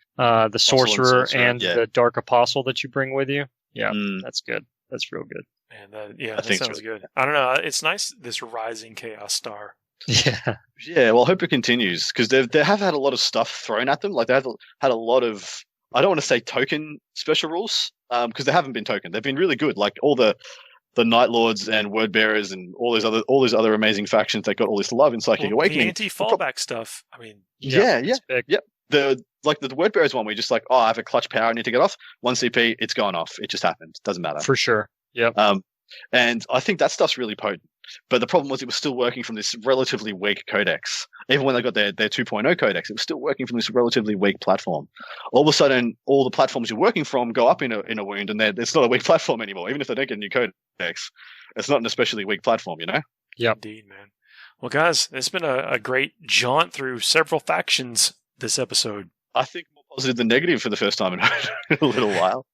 Speaker 3: sorcerer and the Dark Apostle that you bring with you. Yeah, that's good. That's real good.
Speaker 2: And that sounds good. I don't know. It's nice, this rising Chaos Star.
Speaker 3: Yeah.
Speaker 4: Yeah. Well, I hope it continues, because they have had a lot of stuff thrown at them. Like, they have had a lot of, I don't want to say token special rules, because they haven't been token. They've been really good. Like all the Night Lords and Word Bearers and all these other amazing factions that got all this love in Psychic Awakening.
Speaker 2: The anti-fallback stuff. I mean,
Speaker 4: yeah. The Word Bearers one, we just like, I have a clutch power I need to get off. 1 CP, it's gone off. It just happened. Doesn't matter.
Speaker 3: For sure. Yep.
Speaker 4: And I think that stuff's really potent. But the problem was it was still working from this relatively weak codex. Even when they got their 2.0 codex, it was still working from this relatively weak platform. All of a sudden, all the platforms you're working from go up in a wound, and it's not a weak platform anymore. Even if they don't get a new codex, it's not an especially weak platform,
Speaker 3: Yeah,
Speaker 2: indeed, man. Well, guys, it's been a great jaunt through several factions this episode.
Speaker 4: I think more positive than negative for the first time in a little while.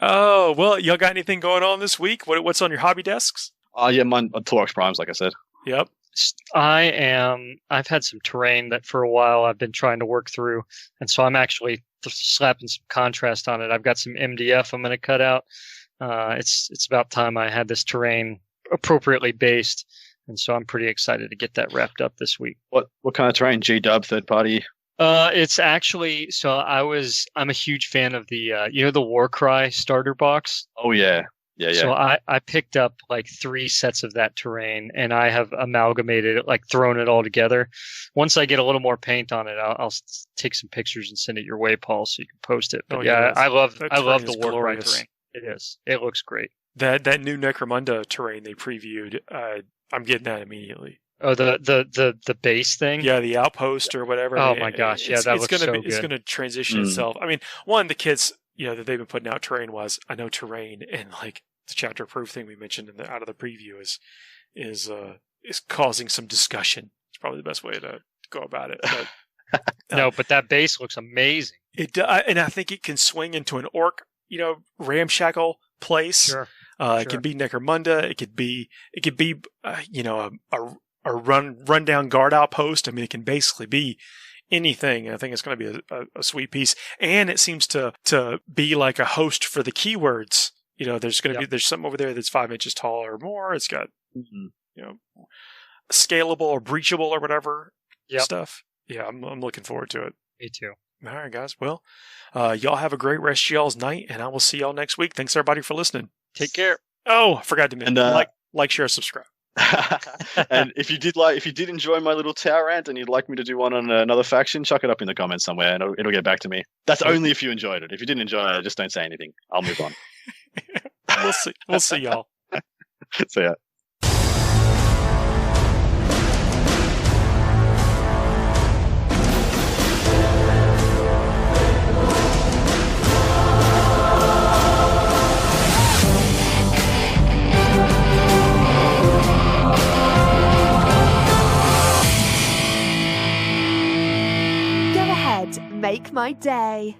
Speaker 2: Oh, well, y'all got anything going on this week? What's on your hobby desks?
Speaker 4: Mine are Torox Primes, like I said.
Speaker 2: Yep.
Speaker 3: I've had some terrain that for a while I've been trying to work through, and so I'm actually slapping some contrast on it. I've got some MDF I'm going to cut out. It's about time I had this terrain appropriately based, and so I'm pretty excited to get that wrapped up this week.
Speaker 4: What kind of terrain? G-Dub, third party?
Speaker 3: It's actually, I'm a huge fan of the the Warcry starter box.
Speaker 4: Oh yeah. Yeah.
Speaker 3: So I picked up like 3 sets of that terrain, and I have amalgamated it, like thrown it all together. Once I get a little more paint on it, I'll take some pictures and send it your way, Paul, so you can post it. But I love the Warcry terrain. It is. It looks great.
Speaker 2: That new Necromunda terrain they previewed, I'm getting that immediately.
Speaker 3: Oh, the base thing?
Speaker 2: Yeah, the outpost or whatever.
Speaker 3: Oh my gosh, yeah, that looks so good.
Speaker 2: It's going to transition itself. I mean, the kids, that they've been putting out terrain-wise, I know terrain, and like the chapter proof thing we mentioned out of the preview is causing some discussion. It's probably the best way to go about it. But,
Speaker 3: no, but that base looks amazing.
Speaker 2: And I think it can swing into an orc, ramshackle place.
Speaker 3: Sure.
Speaker 2: It can be Necromunda. It could be a rundown guard outpost. I mean, it can basically be anything. I think it's going to be a sweet piece, and it seems to be like a host for the keywords. There's going to be something over there that's 5 inches tall or more. It's got scalable or breachable or whatever stuff. Yeah, I'm looking forward to it.
Speaker 3: Me too.
Speaker 2: All right, guys. Well, y'all have a great rest of y'all's night, and I will see y'all next week. Thanks, everybody, for listening.
Speaker 3: Take care.
Speaker 2: Oh, I forgot to mention, like, share, subscribe.
Speaker 4: And if you did enjoy my little tower rant and you'd like me to do one on another faction, chuck it up in the comments somewhere, and it'll get back to me. That's only if you enjoyed it. If you didn't enjoy it, just don't say anything. I'll move on.
Speaker 2: We'll see y'all.
Speaker 4: See ya.
Speaker 5: Make my day.